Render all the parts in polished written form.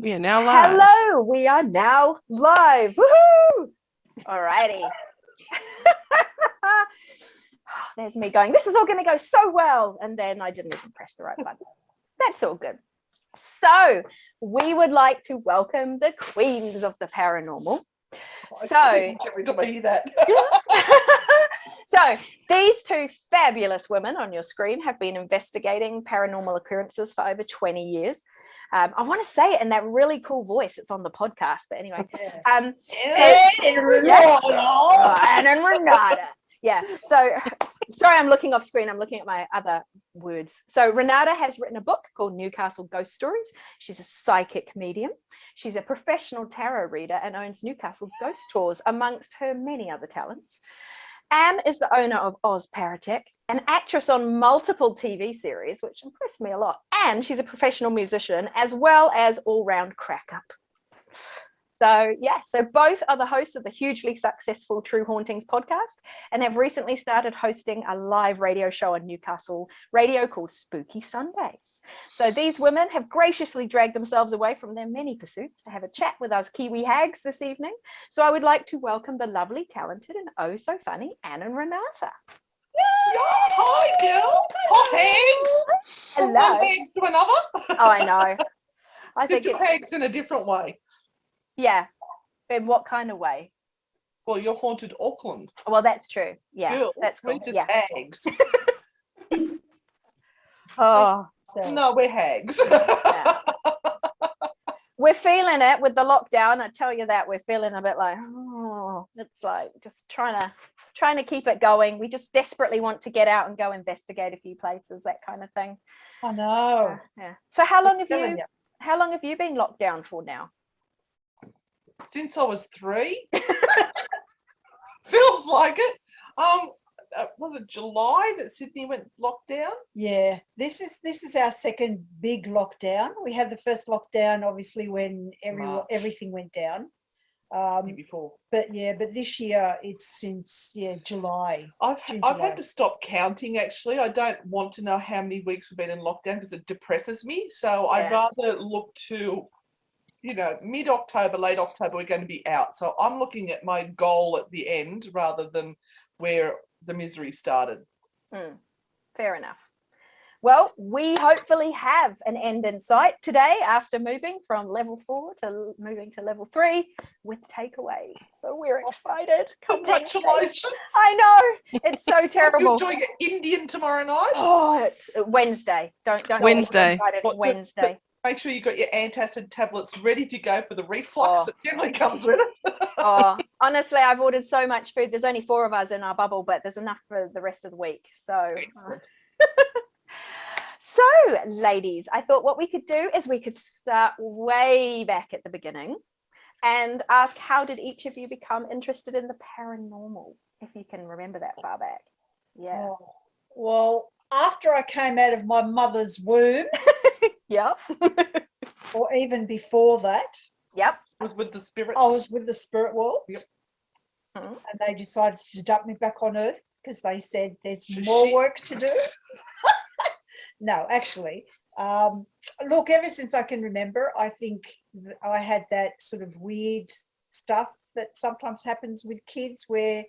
We are now live. Hello, we are now live. Woohoo! Alrighty. There's me going, this is all going to go so well. And then I didn't even press the right button. That's all good. So we would like to welcome the queens of the paranormal. Every time I hear that. So these two fabulous women on your screen have been investigating paranormal occurrences for over 20 years. I want to say it in that really cool voice. It's on the podcast, but anyway. And Renata. Yeah. So sorry, I'm looking off screen. I'm looking at my other words. So Renata has written a book called Newcastle Ghost Stories. She's a psychic medium. She's a professional tarot reader and owns Newcastle Ghost Tours, amongst her many other talents. Anne is the owner of Oz Paratech, an actress on multiple TV series, which impressed me a lot. And she's a professional musician, as well as all-round crack-up. So both are the hosts of the hugely successful True Hauntings podcast and have recently started hosting a live radio show on Newcastle radio called Spooky Sundays. So these women have graciously dragged themselves away from their many pursuits to have a chat with us Kiwi hags this evening. So I would like to welcome the lovely, talented, and oh so funny Anne and Renata. Hi, girl. Hi, hags. Hello. From one hags to another. Oh, I know. I think it's hags in a different way. Yeah. In what kind of way? Well, you're Haunted Auckland. Well, that's true. Yeah. Girls, that's cool. we're just hags. No, we're hags. Yeah. We're feeling it with the lockdown. I tell you that we're feeling a bit like, it's like just trying to keep it going. We just desperately want to get out and go investigate a few places, that kind of thing. I know. Yeah. So how long have you been locked down for now? Since I was 3. Feels like it. Was it July that Sydney went lockdown? Yeah, this is our second big lockdown. We had the first lockdown obviously when everything went down. Before. But this year it's since July. I've had to stop counting actually. I don't want to know how many weeks we've been in lockdown because it depresses me. So I'd rather look to mid-October, late October, we're going to be out. So I'm looking at my goal at the end rather than where the misery started. Fair enough. Well, we hopefully have an end in sight today after moving from level 4 to moving to level 3 with takeaways. So we're excited. Congratulations. I know. It's so terrible. You're doing it Indian tomorrow night? Oh, it's Wednesday. Don't Wednesday. Wednesday. Make sure you got your antacid tablets ready to go for the reflux that generally comes with it. Honestly, I've ordered so much food. There's only 4 of us in our bubble, but there's enough for the rest of the week. So, so ladies, I thought what we could do is we could start way back at the beginning and ask, how did each of you become interested in the paranormal? If you can remember that far back. Yeah. Well, after I came out of my mother's womb. Yep. Or even before that. Yep. With the spirits. I was with the spirit world. Yep. And they decided to dump me back on Earth because they said there's more work to do. No, actually. Look, ever since I can remember, I think I had that sort of weird stuff that sometimes happens with kids where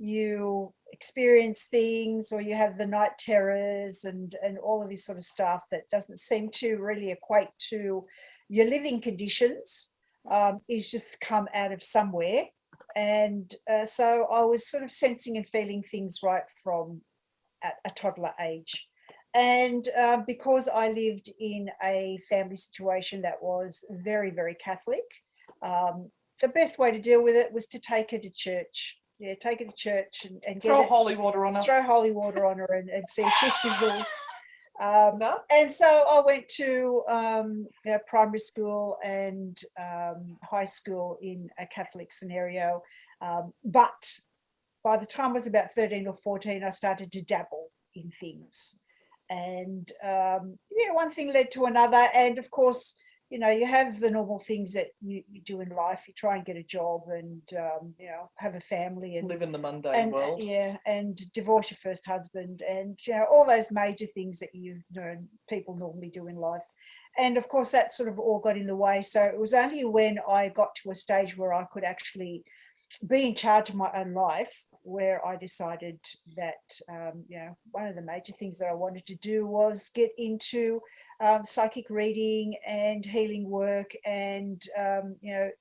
you experience things or you have the night terrors and all of this sort of stuff that doesn't seem to really equate to your living conditions, is just come out of somewhere. And so I was sort of sensing and feeling things right from a toddler age. And because I lived in a family situation that was very, very Catholic, the best way to deal with it was to take her to church. Yeah, take her to church and throw holy water on her. Throw holy water on her and see if she sizzles. And so I went to primary school and high school in a Catholic scenario. But by the time I was about 13 or 14, I started to dabble in things. And one thing led to another. And of course, you have the normal things that you do in life. You try and get a job and, have a family and Live in the mundane world. and divorce your first husband and, all those major things that people normally do in life. And of course, that sort of all got in the way. So it was only when I got to a stage where I could actually be in charge of my own life where I decided that, one of the major things that I wanted to do was get into psychic reading and healing work and,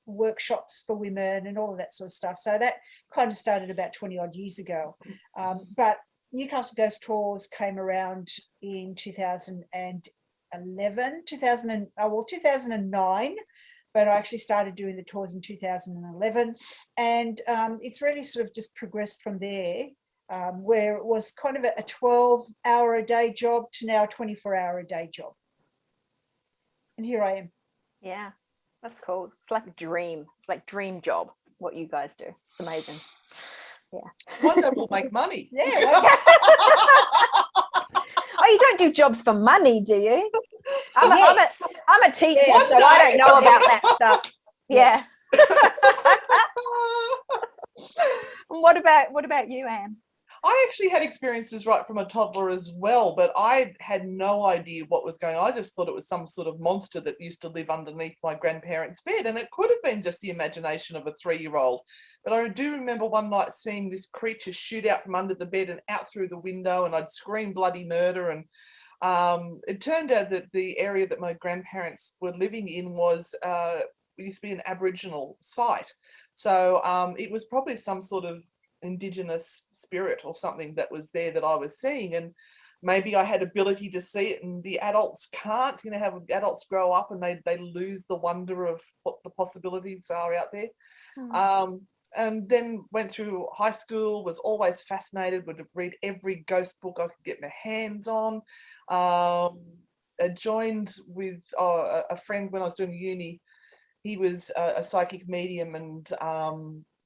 workshops for women and all of that sort of stuff. So that kind of started about 20 odd years ago. But Newcastle Ghost Tours came around in 2009, but I actually started doing the tours in 2011. And it's really sort of just progressed from there, where it was kind of a 12-hour-a-day job to now a 24-hour-a-day job. And here I am. Yeah, that's cool. It's like a dream. It's like dream job, what you guys do. It's amazing. Yeah. One day we'll make money. Yeah. Oh, you don't do jobs for money, do you? I'm a teacher, Yes. so I don't know about that stuff. Yeah. What about you, Anne? I actually had experiences right from a toddler as well, but I had no idea what was going on. I just thought it was some sort of monster that used to live underneath my grandparents' bed, and it could have been just the imagination of a 3-year-old. But I do remember one night seeing this creature shoot out from under the bed and out through the window, and I'd scream bloody murder. And it turned out that the area that my grandparents were living in was used to be an Aboriginal site. So it was probably some sort of Indigenous spirit or something that was there that I was seeing, and maybe I had ability to see it and the adults can't. How adults grow up and they lose the wonder of what the possibilities are out there. And then went through high school, was always fascinated, would read every ghost book I could get my hands on. I joined with a friend when I was doing uni. He was a psychic medium, and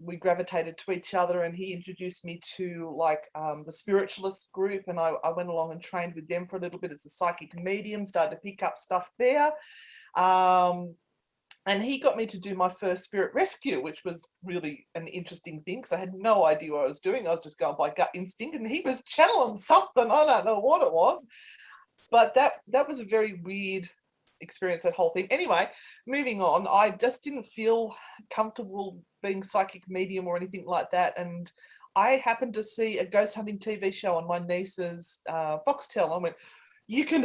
we gravitated to each other, and he introduced me to the spiritualist group, and I went along and trained with them for a little bit as a psychic medium, started to pick up stuff there. And he got me to do my first spirit rescue, which was really an interesting thing because I had no idea what I was doing. I was just going by gut instinct, and he was channeling something. I don't know what it was, but that was a very weird experience, that whole thing. Anyway, moving on, I just didn't feel comfortable being psychic medium or anything like that, and I happened to see a ghost hunting TV show on my niece's Foxtel. I went, you can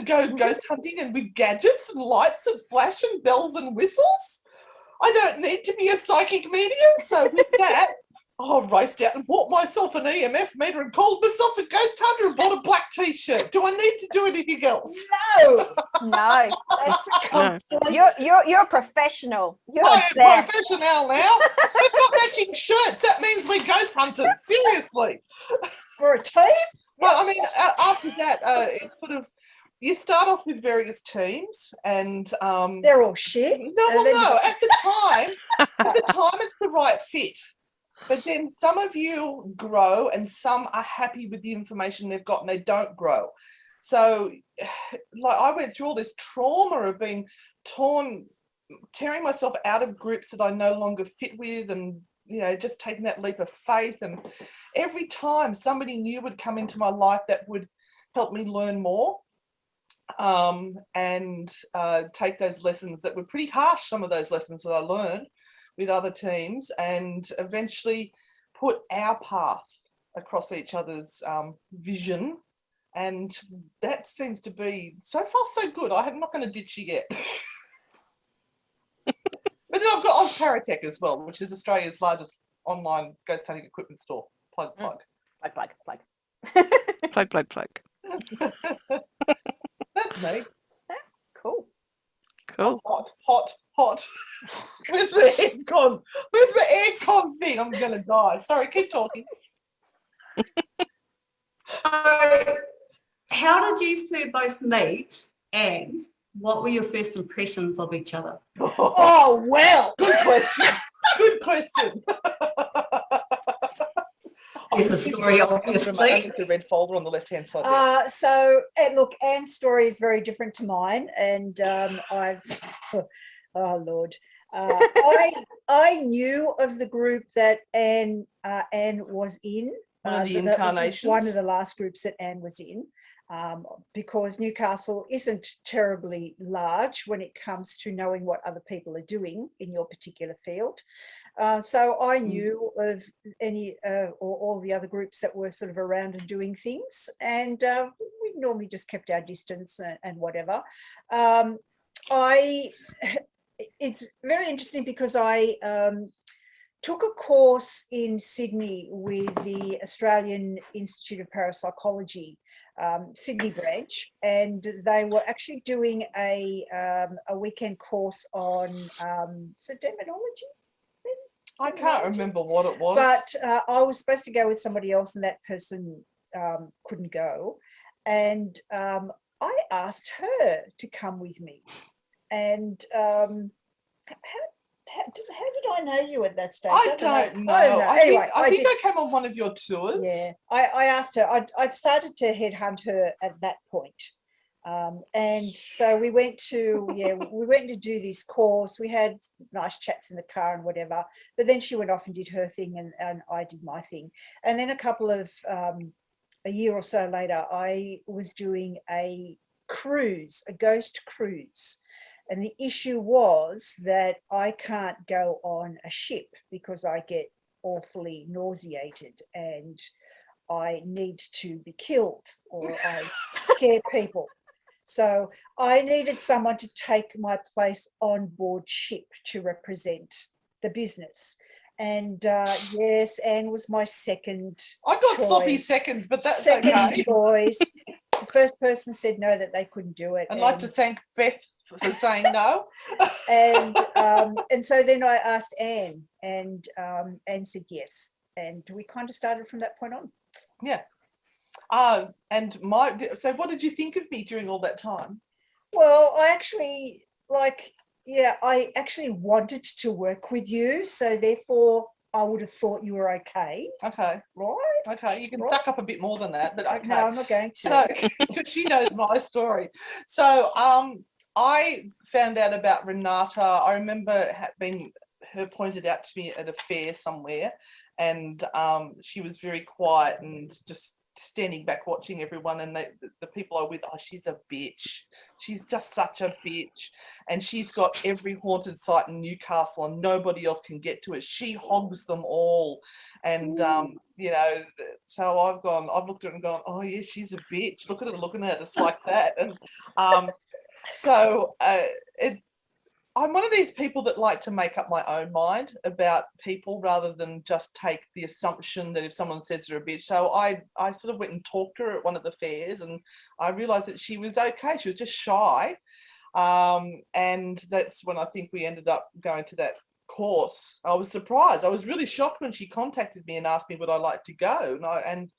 go ghost hunting and with gadgets and lights and flash and bells and whistles. I don't need to be a psychic medium. So with that, I raced out and bought myself an EMF meter and called myself a ghost hunter and bought a black t-shirt. Do I need to do anything else? No. That's a complete... You're a professional. I'm a professional now. We've got matching shirts. That means we're ghost hunters. Seriously. For a team? Well, I mean, after that, it's sort of, you start off with various teams, and they're all shit. No. At the time, it's the right fit. But then some of you grow, and some are happy with the information they've got, and they don't grow. So, I went through all this trauma of being tearing myself out of groups that I no longer fit with, and just taking that leap of faith. And every time somebody new would come into my life that would help me learn more, and take those lessons that were pretty harsh, some of those lessons that I learned with other teams, and eventually put our path across each other's vision. And that seems to be, so far so good. I'm not going to ditch you yet. But then I've got Oz Paratech as well, which is Australia's largest online ghost hunting equipment store. Plug. Plug. That's me. Cool. Hot. Where's my aircon? Where's my aircon thing? I'm going to die. Sorry, keep talking. How did you two both meet, and what were your first impressions of each other? Oh, well. Good question. There's a story, Only obviously. the red folder on the left-hand side there. So look, Anne's story is very different to mine, and I've oh Lord, I knew of the group that Anne was in. One of the incarnations. One of the last groups that Anne was in, because Newcastle isn't terribly large when it comes to knowing what other people are doing in your particular field. So I knew of any or all the other groups that were sort of around and doing things, and we normally just kept our distance and whatever. It's very interesting because I took a course in Sydney with the Australian Institute of Parapsychology, Sydney branch, and they were actually doing a weekend course on demonology. I can't remember what it was. But I was supposed to go with somebody else, and that person couldn't go. And I asked her to come with me. And how did I know you at that stage? I don't know. Anyway, I think I came on one of your tours. Yeah, I asked her. I'd started to headhunt her at that point. And so we went to do this course. We had nice chats in the car and whatever, but then she went off and did her thing, and I did my thing. And then a year or so later, I was doing a cruise, a ghost cruise. And the issue was that I can't go on a ship because I get awfully nauseated and I need to be killed, or I scare people. So I needed someone to take my place on board ship to represent the business. And yes, Anne was my second I got choice. sloppy seconds, but that's second okay. choice. The first person said no, that they couldn't do it. I'd like to thank Beth for saying no. And so then I asked Anne, and Anne said yes. And we kind of started from that point on. Yeah. So what did you think of me during all that time? Well, I actually I actually wanted to work with you, so therefore I would have thought you were okay. Okay. Right. Okay, you can suck up a bit more than that, but okay. No, I'm not going to. So she knows my story. So I found out about Renata. I remember being her pointed out to me at a fair somewhere, and she was very quiet and just standing back watching everyone, and the people are with, oh, she's a bitch. She's just such a bitch. And she's got every haunted site in Newcastle and nobody else can get to it. She hogs them all. And, so I've looked at her and gone, oh, yeah, she's a bitch. Look at her looking at us like that. And I'm one of these people that like to make up my own mind about people rather than just take the assumption that if someone says they're a bitch. So I sort of went and talked to her at one of the fairs, and I realised that she was okay. She was just shy. And that's when I think we ended up going to that course. I was surprised. I was really shocked when she contacted me and asked me would I like to go. And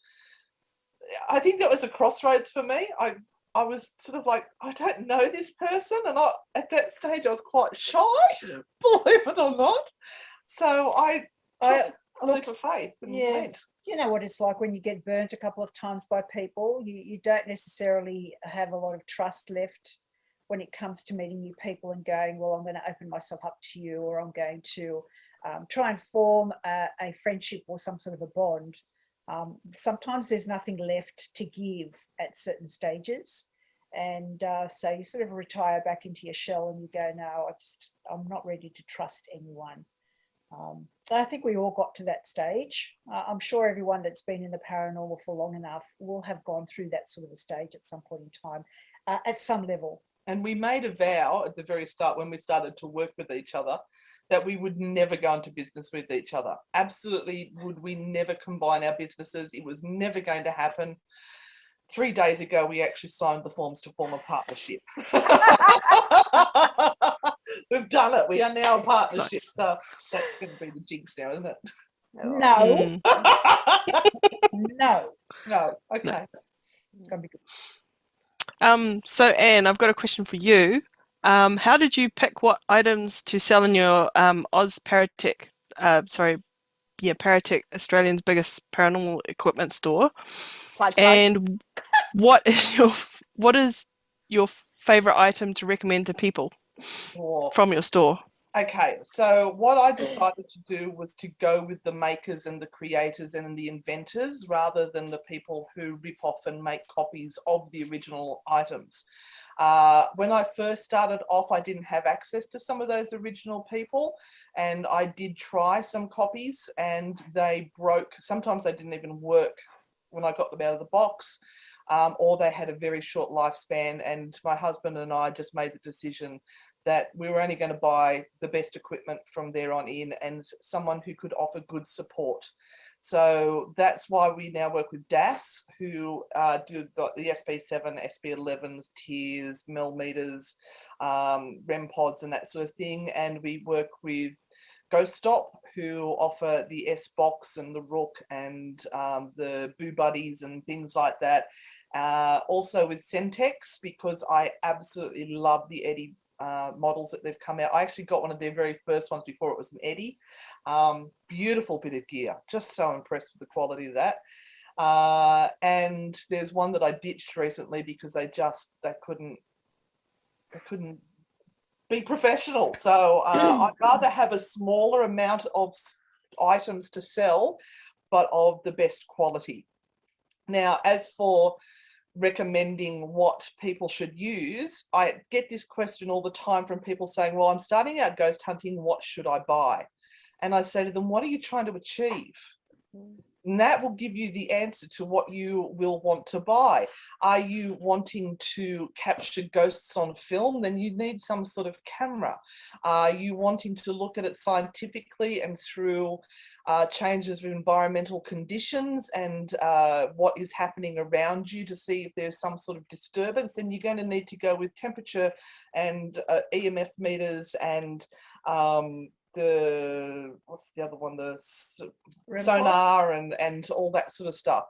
I think that was a crossroads for me. I was sort of like, I don't know this person. And at that stage, I was quite shy, believe it or not. So I took a leap of faith and went. You know what it's like when you get burnt a couple of times by people. You don't necessarily have a lot of trust left when it comes to meeting new people and going, well, I'm going to open myself up to you, or I'm going to try and form a friendship or some sort of a bond. Sometimes there's nothing left to give at certain stages, and so you sort of retire back into your shell and you go, no, I'm not ready to trust anyone. I think we all got to that stage. I'm sure everyone that's been in the paranormal for long enough will have gone through that sort of a stage at some point in time, at some level. And we made a vow at the very start when we started to work with each other that we would never go into business with each other. Absolutely would we never combine our businesses. It was never going to happen. 3 days ago, we actually signed the forms to form a partnership. We've done it. We are now a partnership. Nice. So that's going to be the jinx now, isn't it? No. No. No. Okay. No. It's going to be good. So Anne, I've got a question for you. How did you pick what items to sell in your Oz Paratech? Paratech, Australia's biggest paranormal equipment store. Plug. And what is your favorite item to recommend to people Or- from your store? Okay, so what I decided to do was to go with the makers and the creators and the inventors rather than the people who rip off and make copies of the original items. When I first started off, I didn't have access to some of those original people, and I did try some copies and they broke. Sometimes they didn't even work when I got them out of the box, or they had a very short lifespan, and my husband and I just made the decision that we were only going to buy the best equipment from there on in and someone who could offer good support. So that's why we now work with DAS, who do the SB7, SB11s, tiers, millimeters, REM pods and that sort of thing. And we work with Ghost Stop, who offer the S box and the Rook and the Boo Buddies and things like that. Also with Centex, because I absolutely love the Eddie models that they've come out. I actually got one of their very first ones before it was an Eddie. Beautiful bit of gear. Just so impressed with the quality of that. And there's one that I ditched recently because they couldn't be professional. So I'd rather have a smaller amount of items to sell, but of the best quality. Now, as for recommending what people should use, I get this question all the time from people saying, well, I'm starting out ghost hunting, what should I buy? And I say to them, what are you trying to achieve? And that will give you the answer to what you will want to buy. Are you wanting to capture ghosts on film? Then you need some sort of camera. Are you wanting to look at it scientifically and through changes of environmental conditions and what is happening around you to see if there's some sort of disturbance? Then you're going to need to go with temperature and EMF meters and what's the other one, the sonar and all that sort of stuff.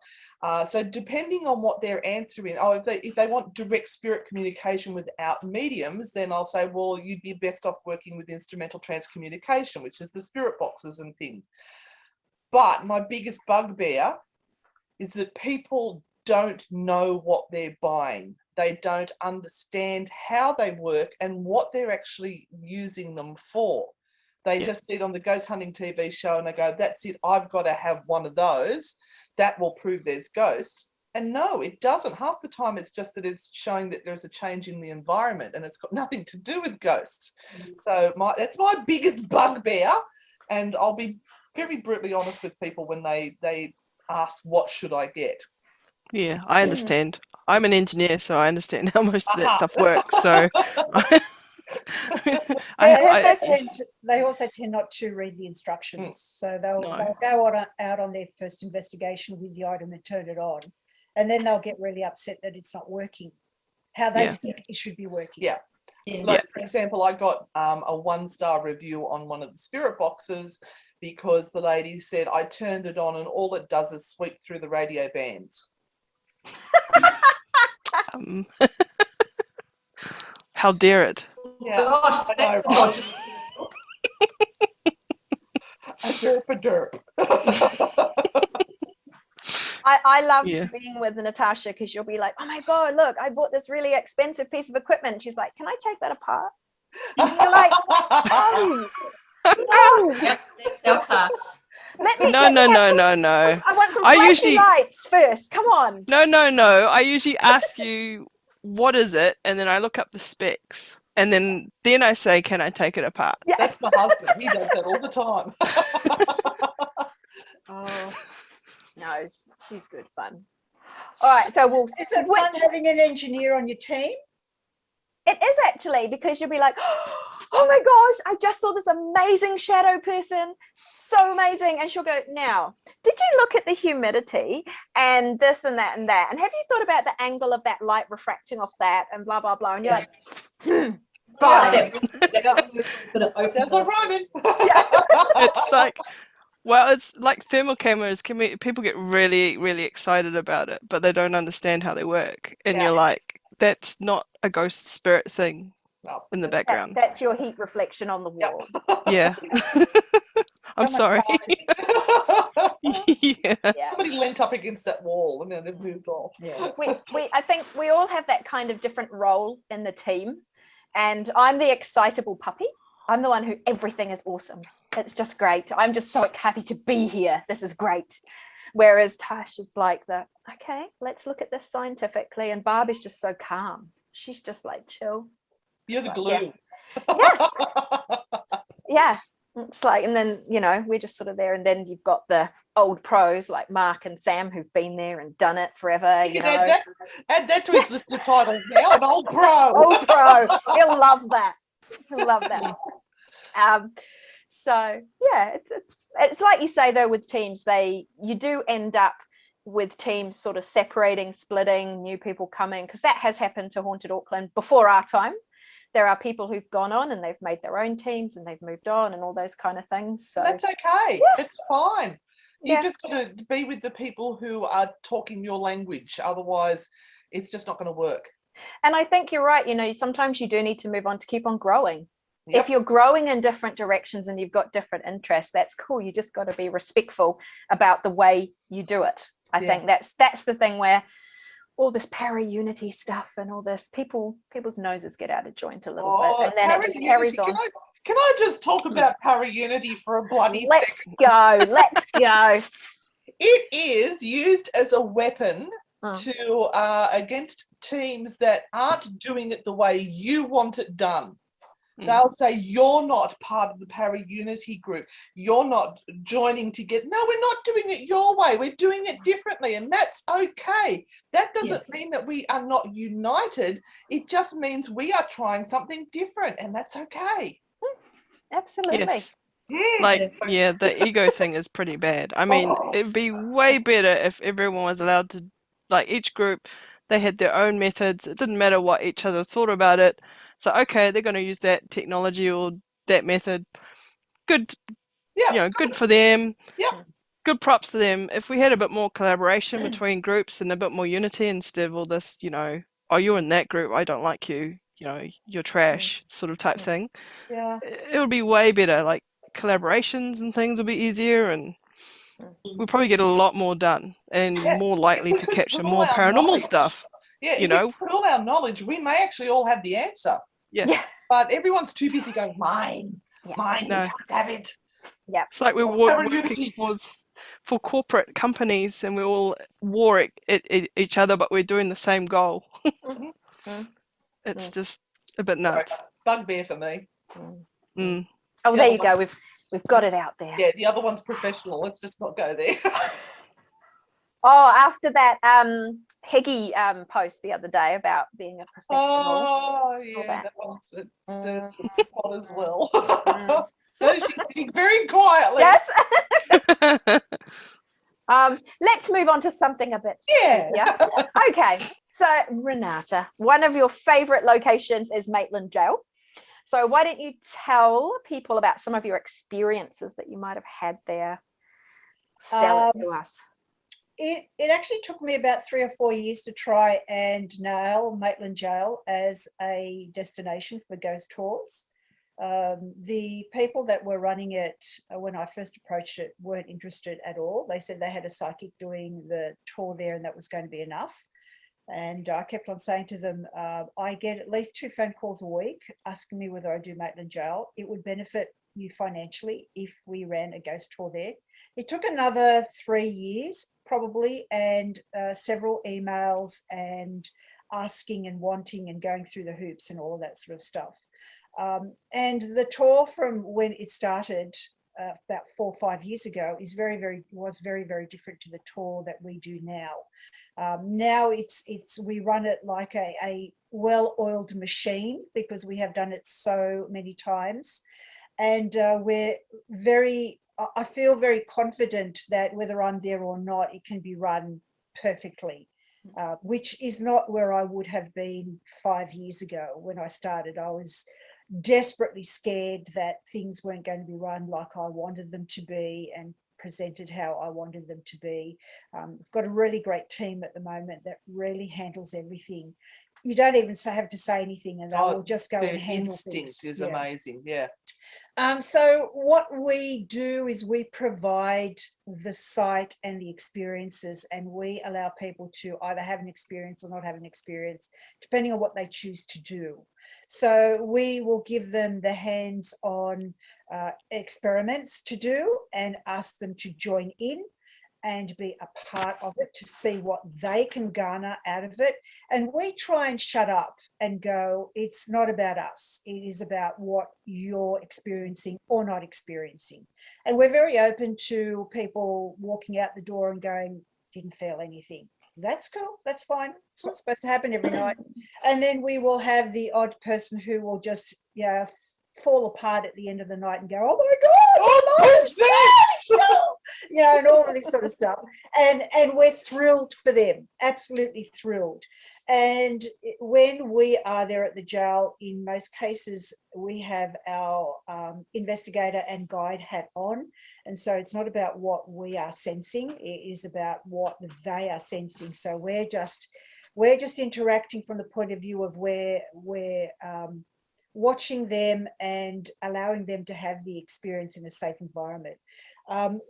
So depending on what they're answering, if they want direct spirit communication without mediums, then I'll say, well, you'd be best off working with instrumental transcommunication, which is the spirit boxes and things. But my biggest bugbear is that people don't know what they're buying. They don't understand how they work and what they're actually using them for. They just see it on the ghost hunting TV show and they go, that's it, I've got to have one of those. That will prove there's ghosts. And no, it doesn't. Half the time it's just that it's showing that there's a change in the environment and it's got nothing to do with ghosts. So that's my biggest bugbear. And I'll be very brutally honest with people when they ask, what should I get? Yeah, I understand. I'm an engineer, so I understand how most of that stuff works. So They also tend not to read the instructions. So they'll go out on their first investigation with the item and turn it on. And then they'll get really upset that it's not working how they think it should be working. Yeah. Like, for example, I got a 1-star review on one of the spirit boxes because the lady said, I turned it on and all it does is sweep through the radio bands. How dare it? Yeah. Gosh, that's logical. A derp. I love being with Natasha because she'll be like, oh my God, look, I bought this really expensive piece of equipment. She's like, can I take that apart? And you're like, no. That's our task. No. I want some flashy lights first. Come on. No. I usually ask you, what is it? And then I look up the specs. And then I say, can I take it apart? Yeah. That's my husband. He does that all the time. No, she's good fun. All right, so we'll Is it fun having an engineer on your team? It is actually, because you'll be like, oh my gosh, I just saw this amazing shadow person. So amazing. And she'll go, now, did you look at the humidity and this and that and that? And have you thought about the angle of that light refracting off that and blah, blah, blah? And you're like, Fine. It's like, well, it's like thermal cameras. People get really, really excited about it, but they don't understand how they work. And you're like, that's not a ghost spirit thing in the background. That's your heat reflection on the wall. Yeah. I'm sorry. Yeah. Yeah. Somebody leant up against that wall and then they've moved off. Yeah. I think we all have that kind of different role in the team, and I'm the excitable puppy. I'm the one who everything is awesome. It's just great. I'm just so happy to be here. This is great. Whereas Tash is like okay, let's look at this scientifically, and Barb is just so calm. She's just like chill. You're the It's glue. like, yeah. It's like, and then we're just sort of there, and then you've got the old pros like Mark and Sam who've been there and done it forever. Add that to his list of titles now. An old pro. Old pro. He'll love that. He'll love that. So yeah, it's like you say though, with teams, you do end up with teams sort of separating, splitting, new people coming, because that has happened to Haunted Auckland before our time. There are people who've gone on and they've made their own teams and they've moved on and all those kind of things. So that's okay. Yeah. It's fine. You've Yeah. just got to be with the people who are talking your language. Otherwise, it's just not going to work. And I think you're right. Sometimes you do need to move on to keep on growing. Yep. If you're growing in different directions and you've got different interests, that's cool. You just got to be respectful about the way you do it. I think that's the thing where all this para-unity stuff and all this, people's noses get out of joint a little bit, and then it just carries on. Can I just talk about para-unity for a bloody second? Let's go. It is used as a weapon Oh. to against teams that aren't doing it the way you want it done. They'll say, you're not part of the para-unity group. You're not joining together. No, we're not doing it your way. We're doing it differently, and that's okay. That doesn't mean that we are not united. It just means we are trying something different, and that's okay. Absolutely. Yes. The ego thing is pretty bad. I mean, it'd be way better if everyone was allowed to, like each group, they had their own methods. It didn't matter what each other thought about it. So, okay, they're going to use that technology or that method. Good, good for them. Yeah. Good props to them. If we had a bit more collaboration between groups and a bit more unity instead of all this, oh, you're in that group, I don't like you, you're trash sort of type thing. Yeah. It would be way better. Like collaborations and things would be easier, and we'll probably get a lot more done and more likely to capture more paranormal stuff. Yeah, if we put all our knowledge, we may actually all have the answer. Yeah. But everyone's too busy going, mine, you can't have it. Yeah. It's like we're working for corporate companies and we all war at each other, but we're doing the same goal. It's just a bit nuts. Bugbear for me. Oh, there you go. We've got it out there. Yeah, the other one's professional. Let's just not go there. Oh, after that Heggie post the other day about being a professional. Oh, yeah, that one stirred the pot as well. So she's sitting very quietly. Yes. Let's move on to something a bit. Yeah. Okay. So, Renata, one of your favourite locations is Maitland Jail. So why don't you tell people about some of your experiences that you might have had there? Sell it to us. It actually took me about 3 or 4 years to try and nail Maitland Jail as a destination for ghost tours. The people that were running it when I first approached it weren't interested at all. They said they had a psychic doing the tour there and that was going to be enough. And I kept on saying to them, I get at least 2 phone calls a week asking me whether I do Maitland Jail. It would benefit you financially if we ran a ghost tour there. It took another 3 years probably, and several emails and asking and wanting and going through the hoops and all of that sort of stuff. And the tour from when it started about 4 or 5 years ago was very, very different to the tour that we do now. Now we run it like a well-oiled machine because we have done it so many times, and I feel very confident that whether I'm there or not, it can be run perfectly, which is not where I would have been 5 years ago when I started. I was desperately scared that things weren't going to be run like I wanted them to be and presented how I wanted them to be. I've got a really great team at the moment that really handles everything. You don't even have to say anything and they will just go and handle things. Instinct is amazing, yeah. So what we do is we provide the site and the experiences, and we allow people to either have an experience or not have an experience, depending on what they choose to do. So we will give them the hands-on experiments to do and ask them to join in and be a part of it to see what they can garner out of it. And we try and shut up and go, it's not about us. It is about what you're experiencing or not experiencing. And we're very open to people walking out the door and going, didn't feel anything. That's cool. That's fine. It's not supposed to happen every night. And then we will have the odd person who will just, fall apart at the end of the night and go, oh my God, and all of this sort of stuff. And we're thrilled for them, absolutely thrilled. And when we are there at the jail, in most cases, we have our investigator and guide hat on. And so it's not about what we are sensing, it is about what they are sensing. So we're just interacting from the point of view of where we're watching them and allowing them to have the experience in a safe environment.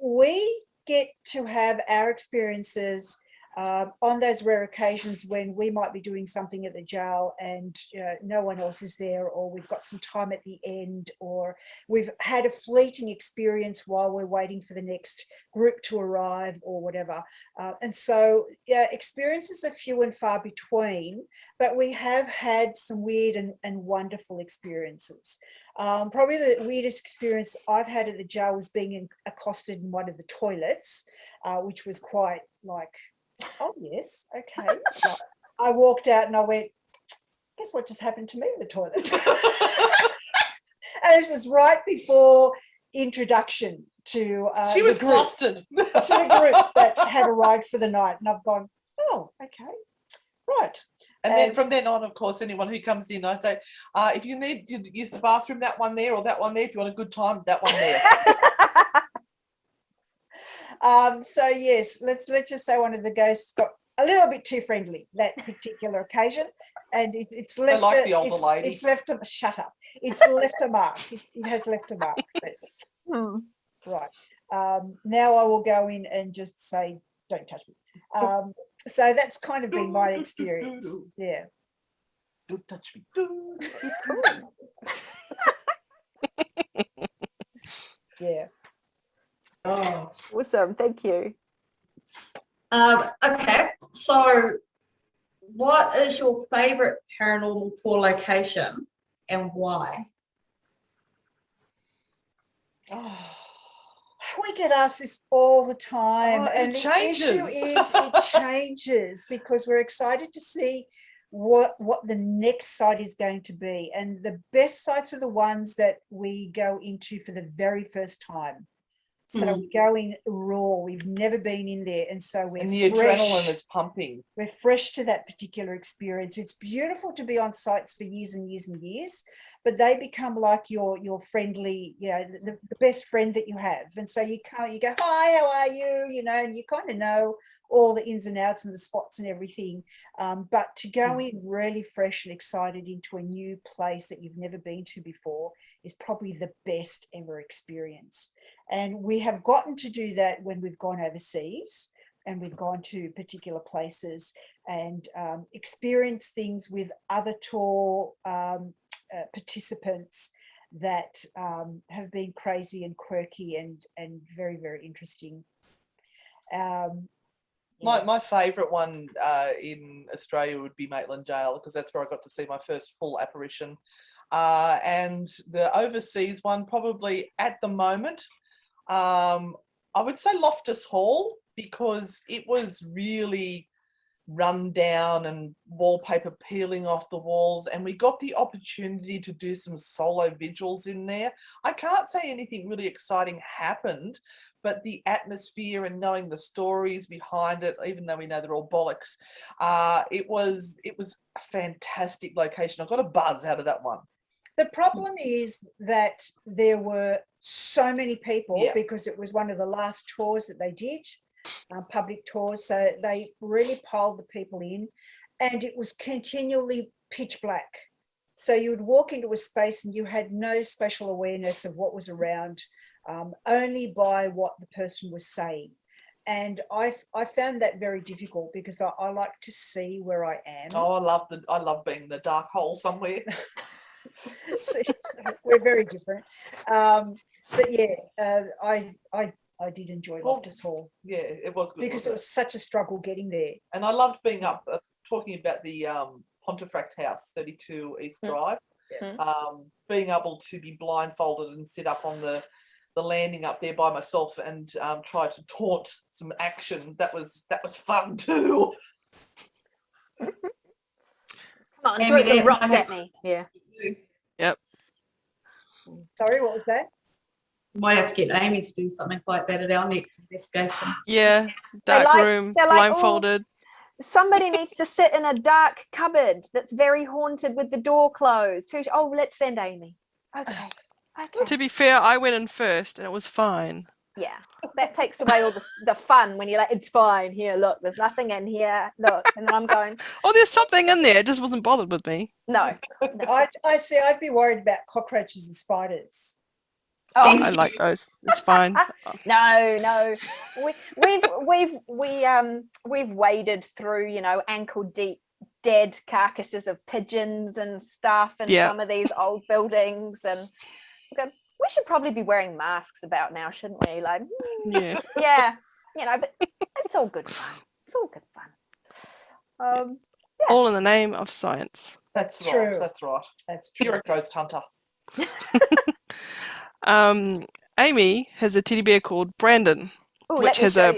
We get to have our experiences on those rare occasions when we might be doing something at the jail and no one else is there, or we've got some time at the end, or we've had a fleeting experience while we're waiting for the next group to arrive or whatever. And so experiences are few and far between, but we have had some weird and wonderful experiences. Probably the weirdest experience I've had at the jail was being accosted in one of the toilets, which was quite like, oh yes, okay. I walked out and I went, guess what just happened to me in the toilet? And this was right before introduction to she was the group, flustered. to the group that had arrived for the night, and I've gone, oh, okay, right. And then from then on, of course, anyone who comes in, I say, if you need to use the bathroom, that one there or that one there. If you want a good time, that one there. So yes, let's just say one of the ghosts got a little bit too friendly that particular occasion, and it's left. I like the older lady. It's left a shut up. It's left a mark. It has left a mark. But, right. Now I will go in and just say, don't touch me. So that's kind of been my experience. Yeah. Don't touch me. Yeah. Oh. Awesome, thank you. Okay, so what is your favorite paranormal tour location and why? We get asked this all the time, and the issue changes. is it changes because we're excited to see what the next site is going to be, and the best sites are the ones that we go into for the very first time. So we go in raw. We've never been in there, and so we're and the fresh. adrenaline is pumping. We're fresh to that particular experience. It's beautiful to be on sites for years and years and years, but they become like your friendly, the best friend that you have. And so you go, hi, how are you? And you kind of know all the ins and outs and the spots and everything. But to go in really fresh and excited into a new place that you've never been to before is probably the best ever experience. And we have gotten to do that when we've gone overseas and we've gone to particular places and experienced things with other tour participants that have been crazy and quirky and very, very interesting. My favourite one in Australia would be Maitland Jail, because that's where I got to see my first full apparition. And the overseas one, probably at the moment, I would say Loftus Hall, because it was really run down and wallpaper peeling off the walls, and we got the opportunity to do some solo vigils in there. I can't say anything really exciting happened, but the atmosphere and knowing the stories behind it, even though we know they're all bollocks, it was a fantastic location. I got a buzz out of that one. The problem is that there were so many people because it was one of the last tours that they did, public tours. So they really piled the people in, and it was continually pitch black So you would walk into a space and you had no special awareness of what was around, only by what the person was saying. And I found that very difficult because I like to see where I am. Oh, I love being in the dark hole somewhere. So we're very different. But yeah, I did enjoy Loftus Hall. Yeah, it was good. Because it was such a struggle getting there. And I loved being up, talking about the Pontefract House, 32 East Drive. Being able to be blindfolded and sit up on the landing up there by myself and try to taunt some action. That was fun too. Come on, Aimee, throw some that rocks might at me. Yeah. Yep. Sorry, what was that? Might have to get Aimee to do something like that at our next investigation. Yeah. Dark room, they're like, blindfolded. Somebody needs to sit in a dark cupboard that's very haunted with the door closed. Oh, let's send Aimee. Okay. To be fair, I went in first and it was fine. Yeah, that takes away all the fun when you're like, it's fine. Here, look, there's nothing in here. Look, and then I'm going, Oh, there's something in there. It just wasn't bothered with me. no. I see. I'd be worried about cockroaches and spiders. Oh, I like those. It's fine. No. We've waded through, ankle deep dead carcasses of pigeons and stuff in some of these old buildings, and we should probably be wearing masks about now, shouldn't we? Like, yeah, but it's all good fun. It's all good fun. All in the name of science. That's true. Right. That's right. That's true. You're a ghost hunter. Aimee has a teddy bear called Brandon, which has a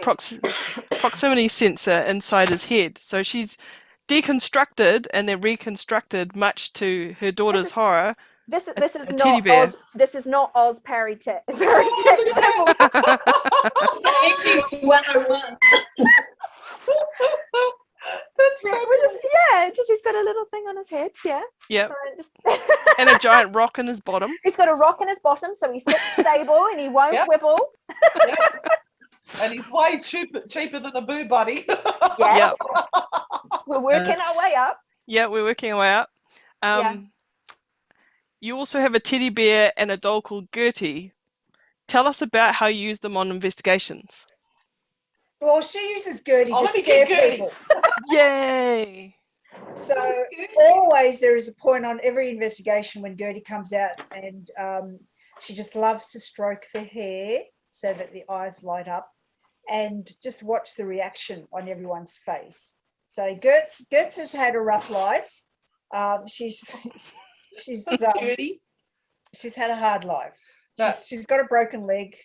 proximity sensor inside his head. So she's deconstructed and then reconstructed, much to her daughter's horror. This is not Oz. This is not Oz Parry Tech. Safety 101. That's right. He's got a little thing on his head. Yeah. Yep. So And a giant rock in his bottom. He's got a rock in his bottom, so he sits stable and he won't wibble. Yep. And he's way cheaper than a Boo Buddy. Yes. We're working our way up. Yeah, we're working our way up. You also have a teddy bear and a doll called Gertie. Tell us about how you use them on investigations. Well, she uses Gertie to scare people. Yay! So always there is a point on every investigation when Gertie comes out, and she just loves to stroke the hair so that the eyes light up, and just watch the reaction on everyone's face. So Gertz has had a rough life. She's had a hard life. She's got a broken leg.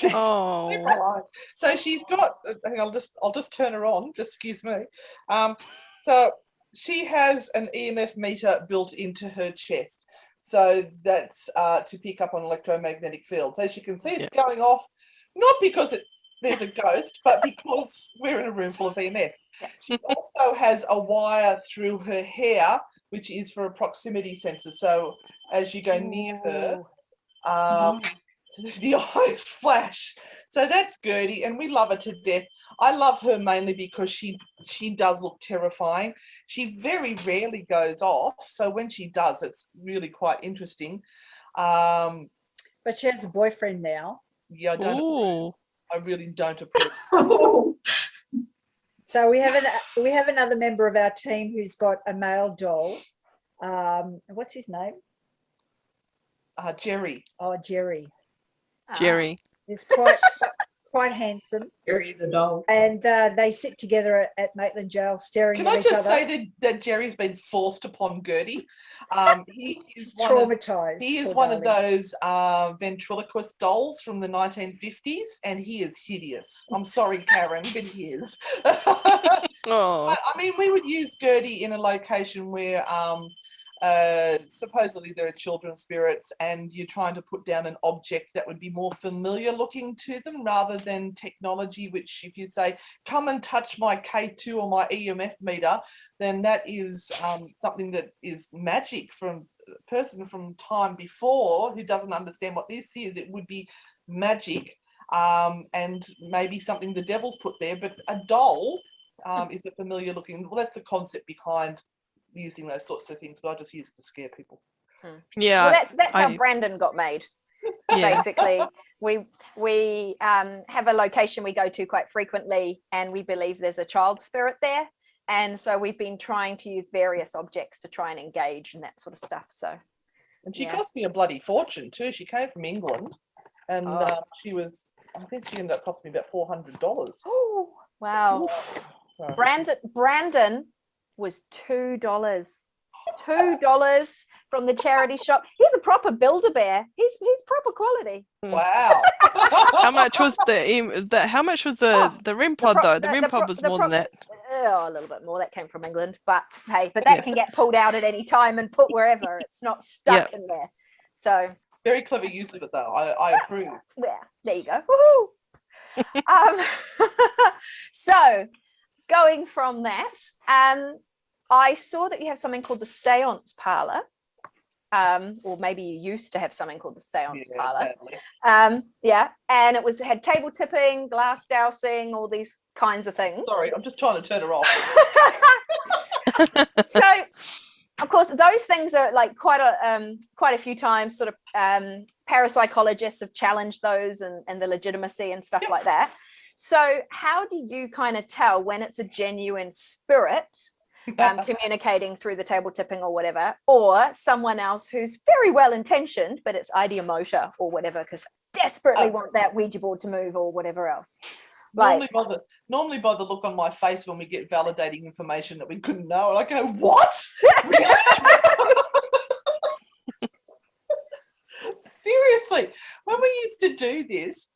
Oh. So she's got. Hang on, I'll just turn her on. Just excuse me. So she has an EMF meter built into her chest. So that's to pick up on electromagnetic fields. As you can see, it's going off, not because there's a ghost, but because we're in a room full of EMF. She also has a wire through her hair, which is for a proximity sensor. So as you go near her, the eyes flash. So that's Gertie, and we love her to death. I love her mainly because she does look terrifying. She very rarely goes off, so when she does, it's really quite interesting. But she has a boyfriend now. Yeah, I really don't approve. So we have another member of our team who's got a male doll. What's his name? Jerry. Oh, Jerry. Jerry. He's quite handsome. Jerry the doll. And they sit together at Maitland Jail staring at each other. Can I just say that Jerry's been forced upon Gertie? He is traumatized. He is one of those ventriloquist dolls from the 1950s, and he is hideous. I'm sorry, Karen, but he is. Oh. I mean, we would use Gertie in a location where supposedly there are children spirits, and you're trying to put down an object that would be more familiar looking to them rather than technology, which if you say, come and touch my K2 or my EMF meter, then that is something that is magic from a person from time before who doesn't understand what this is. It would be magic and maybe something the devil's put there, but a doll is a familiar looking, well, that's the concept behind using those sorts of things, but I just use it to scare people. Yeah. Well, that's how I- Brandon got made. yeah. Basically, we have a location we go to quite frequently, and we believe there's a child spirit there, and so we've been trying to use various objects to try and engage and that sort of stuff. So, And she yeah. cost me a bloody fortune too. She came from England, and Oh. I think she ended up costing me about $400. Oh, wow. So- Brandon was $2. $2 from the charity shop. He's a proper Build-A-Bear. He's proper quality. Wow. How much was how much was the REM pod though? The REM pod was more than that. A little bit more. That came from England, but hey, that can get pulled out at any time and put wherever. It's not stuck in there. So Very clever use of it though. I approve. yeah, there you go. Woohoo! So going from that, I saw that you have something called the Seance Parlor, or maybe you used to have something called the Seance Parlor. Sadly. Yeah, and it had table tipping, glass dousing, all these kinds of things. Sorry, I'm just trying to turn her off. So, of course, those things are like quite a few times. Sort of parapsychologists have challenged those and the legitimacy and stuff like that. So, how do you kind of tell when it's a genuine spirit? Communicating through the table tipping or whatever, or someone else who's very well intentioned, but it's ideomotor or whatever, because desperately want that Ouija board to move or whatever else. Normally by the look on my face when we get validating information that we couldn't know, and I go, what? Seriously, when we used to do this,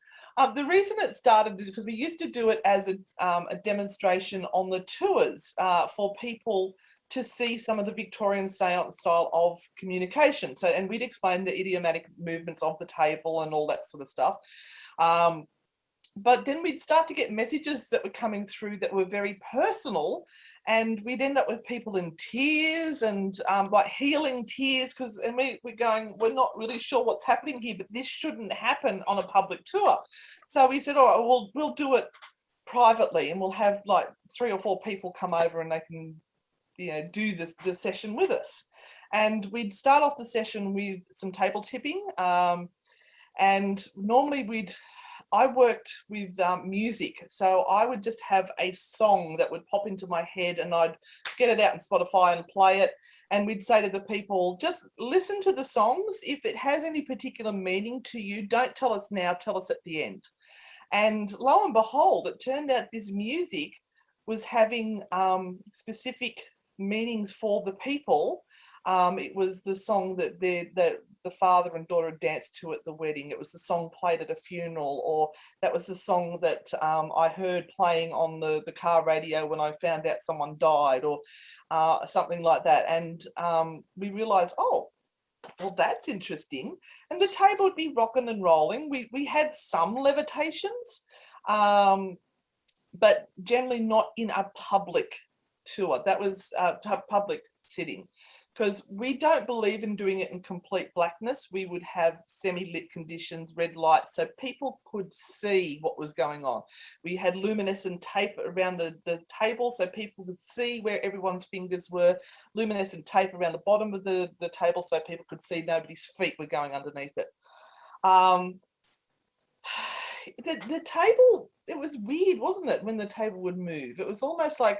the reason it started is because we used to do it as a demonstration on the tours for people to see some of the Victorian seance style of communication. So, and we'd explain the idiomatic movements of the table and all that sort of stuff. But then we'd start to get messages that were coming through that were very personal, and we'd end up with people in tears and like healing tears, and we're going, we're not really sure what's happening here, but this shouldn't happen on a public tour. So we said, all right, we'll do it privately, and we'll have like 3 or 4 people come over and they can, do the session with us. And we'd start off the session with some table tipping, and normally I worked with music, so I would just have a song that would pop into my head, and I'd get it out in Spotify and play it, and we'd say to the people, just listen to the songs. If it has any particular meaning to you, don't tell us now, tell us at the end. And lo and behold, it turned out this music was having specific meanings for the people. It was the song that the father and daughter danced to at the wedding. It was the song played at a funeral, or that was the song that I heard playing on the car radio when I found out someone died, or something like that. And we realized, oh, well, that's interesting. And the table would be rocking and rolling. We had some levitations, but generally not in a public tour. That was a public sitting. Because we don't believe in doing it in complete blackness. We would have semi-lit conditions, red lights, so people could see what was going on. We had luminescent tape around the table, so people could see where everyone's fingers were, luminescent tape around the bottom of the table, so people could see nobody's feet were going underneath it. The table, it was weird, wasn't it, when the table would move? It was almost like,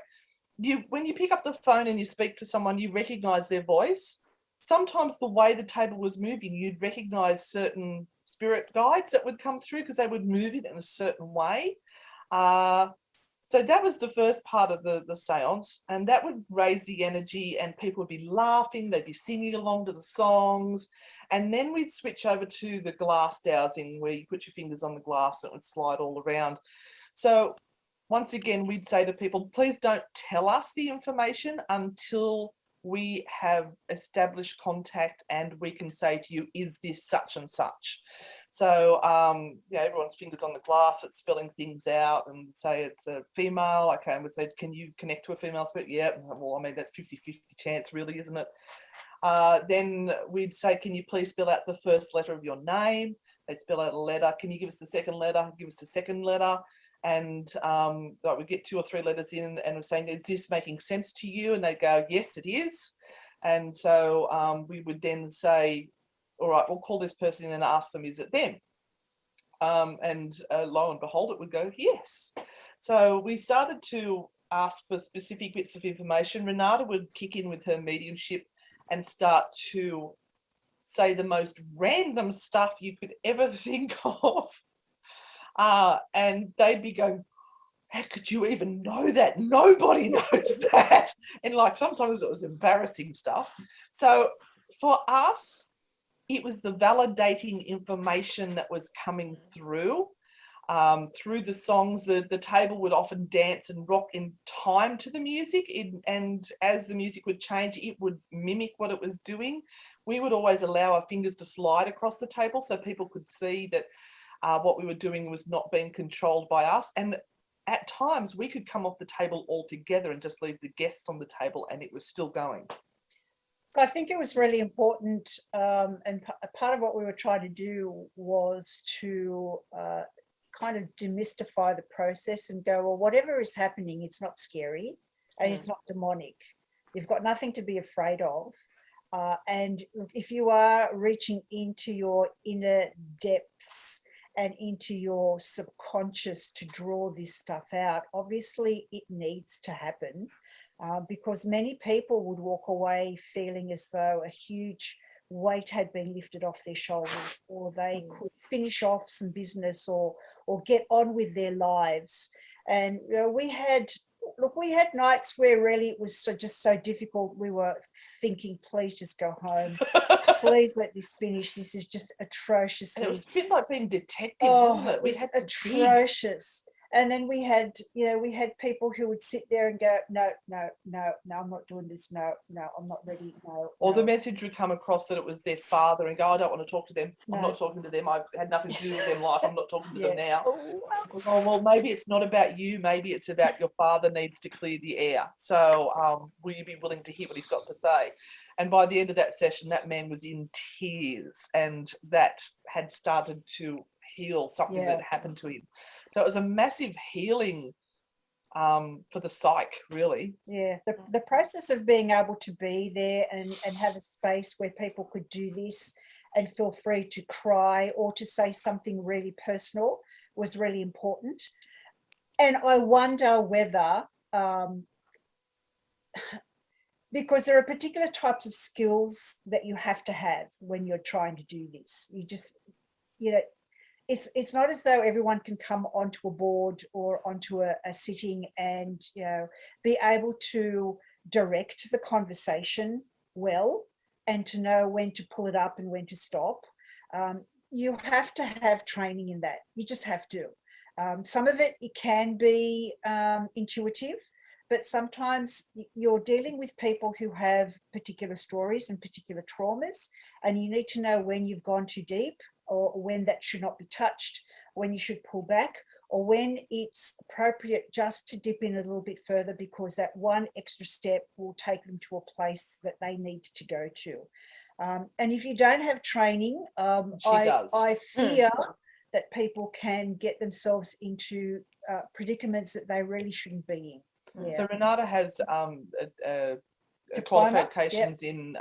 when you pick up the phone and you speak to someone, you recognize their voice. Sometimes the way the table was moving, you'd recognize certain spirit guides that would come through because they would move it in a certain way. So that was the first part of the seance, and that would raise the energy, and people would be laughing, they'd be singing along to the songs. And then we'd switch over to the glass dowsing, where you put your fingers on the glass and it would slide all around. So once again, we'd say to people, please don't tell us the information until we have established contact and we can say to you, is this such and such? So, everyone's fingers on the glass, it's spelling things out, and say it's a female. Okay, and we say, can you connect to a female spirit? Yeah, well, I mean, that's 50-50 chance really, isn't it? Then we'd say, can you please spell out the first letter of your name? They'd spell out a letter. Can you give us the second letter? Give us the second letter. and like we get 2 or 3 letters in and we're saying, is this making sense to you? And they go, yes, it is. And so we would then say, all right, we'll call this person in and ask them, is it them? And lo and behold, it would go, yes. So we started to ask for specific bits of information. Renata would kick in with her mediumship and start to say the most random stuff you could ever think of. And they'd be going, how could you even know that? Nobody knows that. And like sometimes it was embarrassing stuff. So for us, it was the validating information that was coming through the songs. The table would often dance and rock in time to the music, and as the music would change, it would mimic what it was doing. We would always allow our fingers to slide across the table so people could see that what we were doing was not being controlled by us. And at times we could come off the table altogether and just leave the guests on the table and it was still going. I think it was really important, and part of what we were trying to do was to kind of demystify the process and go, well, whatever is happening, it's not scary and it's not demonic. You've got nothing to be afraid of. And if you are reaching into your inner depths and into your subconscious to draw this stuff out, obviously it needs to happen. Because many people would walk away feeling as though a huge weight had been lifted off their shoulders, or they could finish off some business or get on with their lives. And you know, we had nights where really it was just so difficult. We were thinking, please just go home. Please let this finish. This is just atrocious. And it was a bit like being detectives, wasn't it? We had atrocious. And then we had people who would sit there and go, no, I'm not doing this. No, I'm not ready. No. Or the message would come across that it was their father and go, I don't want to talk to them. I'm not talking to them. I've had nothing to do with their life. I'm not talking to them now. Oh, well, maybe it's not about you. Maybe it's about your father needs to clear the air. So will you be willing to hear what he's got to say? And by the end of that session, that man was in tears, and that had started to heal something that happened to him. So it was a massive healing for the psyche, really. Yeah, the process of being able to be there and have a space where people could do this and feel free to cry or to say something really personal was really important. And I wonder whether, because there are particular types of skills that you have to have when you're trying to do this. You just, it's not as though everyone can come onto a board or onto a sitting and be able to direct the conversation well and to know when to pull it up and when to stop. You have to have training in that. You just have to. Some of it can be intuitive, but sometimes you're dealing with people who have particular stories and particular traumas, and you need to know when you've gone too deep, or when that should not be touched, when you should pull back, or when it's appropriate just to dip in a little bit further because that one extra step will take them to a place that they need to go to. And if you don't have training, I fear that people can get themselves into predicaments that they really shouldn't be in. So Renata has qualifications in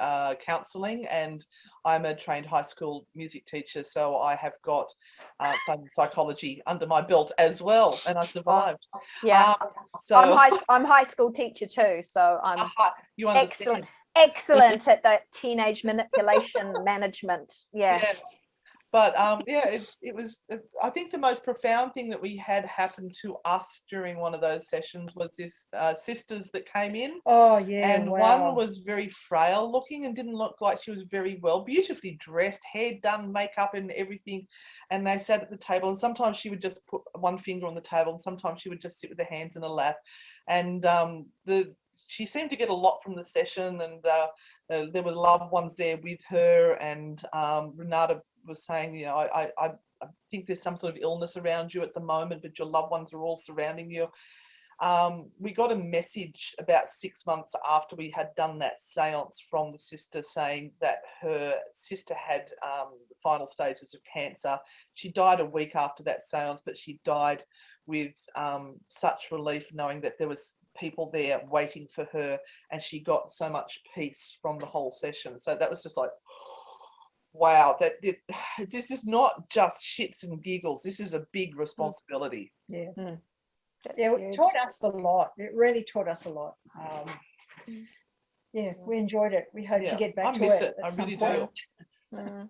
counselling, and I'm a trained high school music teacher, so I have got some psychology under my belt as well, and I survived. So I'm high school teacher too, so I'm you understand. excellent at the teenage manipulation management. But it was, I think the most profound thing that we had happen to us during one of those sessions was this sisters that came in. Oh, yeah. And one was very frail looking and didn't look like she was very well, beautifully dressed, hair done, makeup and everything. And they sat at the table, and sometimes she would just put one finger on the table, and sometimes she would just sit with her hands in her lap. And she seemed to get a lot from the session, and there were loved ones there with her. And Renata was saying, I think there's some sort of illness around you at the moment, but your loved ones are all surrounding you. We got a message about 6 months after we had done that seance from the sister saying that her sister had the final stages of cancer. She died a week after that seance, but she died with such relief knowing that there was people there waiting for her, and she got so much peace from the whole session. So that was just like, wow, this is not just shits and giggles. This is a big responsibility. Yeah. That's Yeah, it huge. taught us a lot. It really taught us a lot. Yeah, we enjoyed it. We hope Yeah, to get back I to miss it it. at I some really point. do. Mm.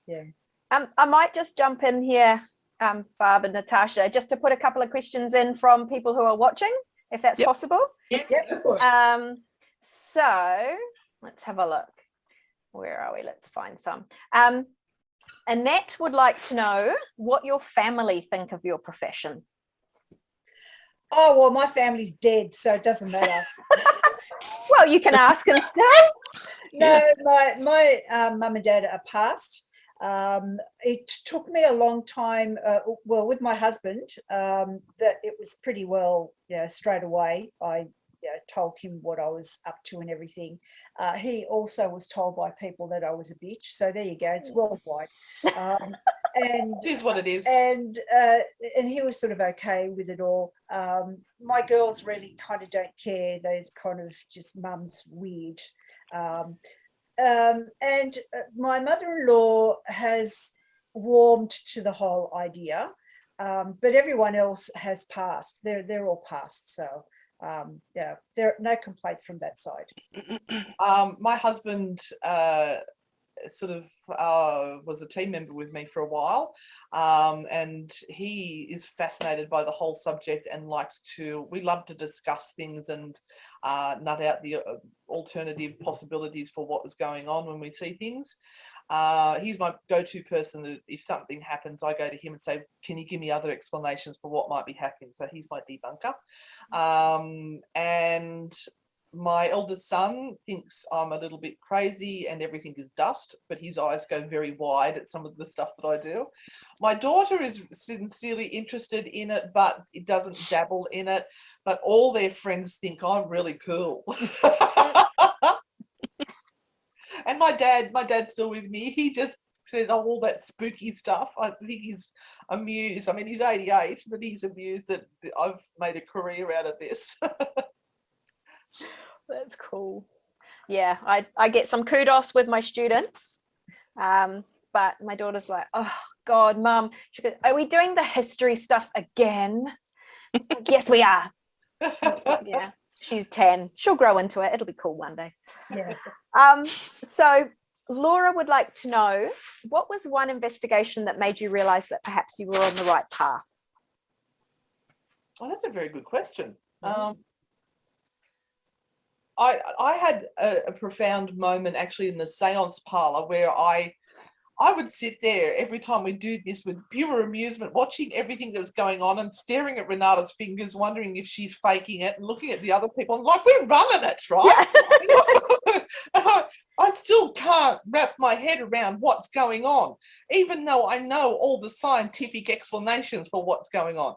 Yeah. I might just jump in here, Barb and Natasha, just to put a couple of questions in from people who are watching, if that's Yep. possible. Yeah, Yep. go for it. So let's have a look. Where are we? Let's find some. Annette would like to know what your family think of your profession. Oh, well, my family's dead, so it doesn't matter. Well, you can ask and still. No, my mum and dad are passed. It took me a long time, well, with my husband, that it was pretty well, straight away. I told him what I was up to and everything. He also was told by people that I was a bitch. So there you go. It's worldwide. And It is what it is. and he was sort of okay with it all. My girls really kind of don't care. They're kind of just mum's weird. And my mother-in-law has warmed to the whole idea, but everyone else has passed. They're all passed. So yeah, there are no complaints from that side. My husband sort of was a team member with me for a while, and he is fascinated by the whole subject and we love to discuss things and nut out the alternative possibilities for what was going on when we see things. He's my go-to person that if something happens, I go to him and say, can you give me other explanations for what might be happening? So he's my debunker. And my eldest son thinks I'm a little bit crazy and everything is dust, but his eyes go very wide at some of the stuff that I do. My daughter is sincerely interested in it, but it doesn't dabble in it. But all their friends think I'm really cool. And my dad's still with me. He just says, oh, all that spooky stuff. I think he's amused. I mean, he's 88, but he's amused that I've made a career out of this. That's cool. Yeah, I get some kudos with my students, but my daughter's like, oh God, Mum, she goes, are we doing the history stuff again? Like, yes, we are. Yeah, she's 10. She'll grow into it. It'll be cool one day. Yeah. So Laura would like to know, what was one investigation that made you realize that perhaps you were on the right path? Oh, that's a very good question. I had a profound moment actually in the seance parlor where I would sit there every time we do this with pure amusement, watching everything that was going on and staring at Renata's fingers, wondering if she's faking it and looking at the other people and like, we're running it, right? Yeah. I still can't wrap my head around what's going on, even though I know all the scientific explanations for what's going on.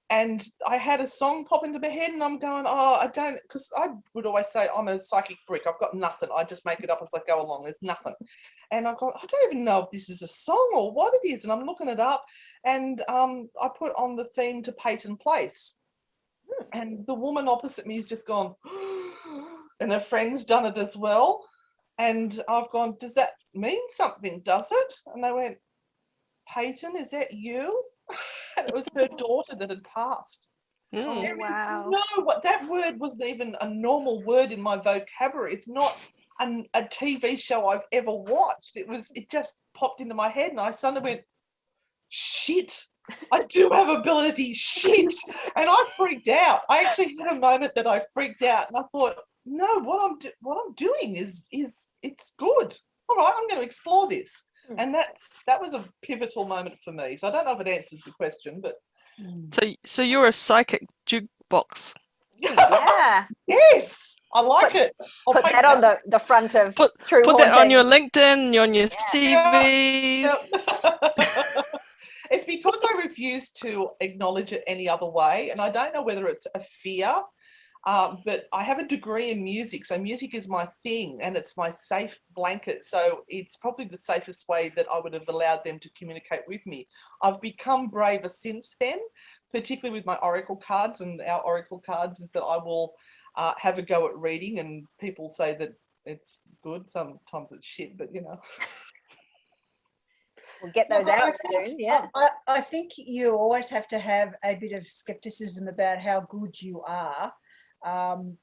And I had a song pop into my head and I'm going, oh, I don't, because I would always say I'm a psychic brick. I've got nothing. I just make it up as I go along. There's nothing. And I've got, I don't even know if this is a song or what it is. And I'm looking it up and I put on the theme to Peyton Place. And the woman opposite me has just gone, and her friend's done it as well. And I've gone, does that mean something, does it? And they went, Peyton, is that you? And it was her daughter that had passed. Mm. There wow. is no, what that word wasn't even a normal word in my vocabulary. It's not a TV show I've ever watched. It just popped into my head and I suddenly went, shit, I do have ability, shit. And I freaked out. I actually had a moment that I freaked out and I thought, no, what I'm doing is it's good. All right, I'm going to explore this. And that was a pivotal moment for me. So I don't know if it answers the question, but So you're a psychic jukebox. Yeah. yes, I like it. I'll Put take that on the front of True Put that on your Hauntings. LinkedIn, on your CVs. Yep. It's because I refuse to acknowledge it any other way, and I don't know whether it's a fear But I have a degree in music, so music is my thing and it's my safe blanket. So it's probably the safest way that I would have allowed them to communicate with me. I've become braver since then, particularly with my oracle cards, and our oracle cards is that I will have a go at reading, and people say that it's good. Sometimes it's shit, but you know. We'll get those out soon. Yeah. I think you always have to have a bit of skepticism about how good you are,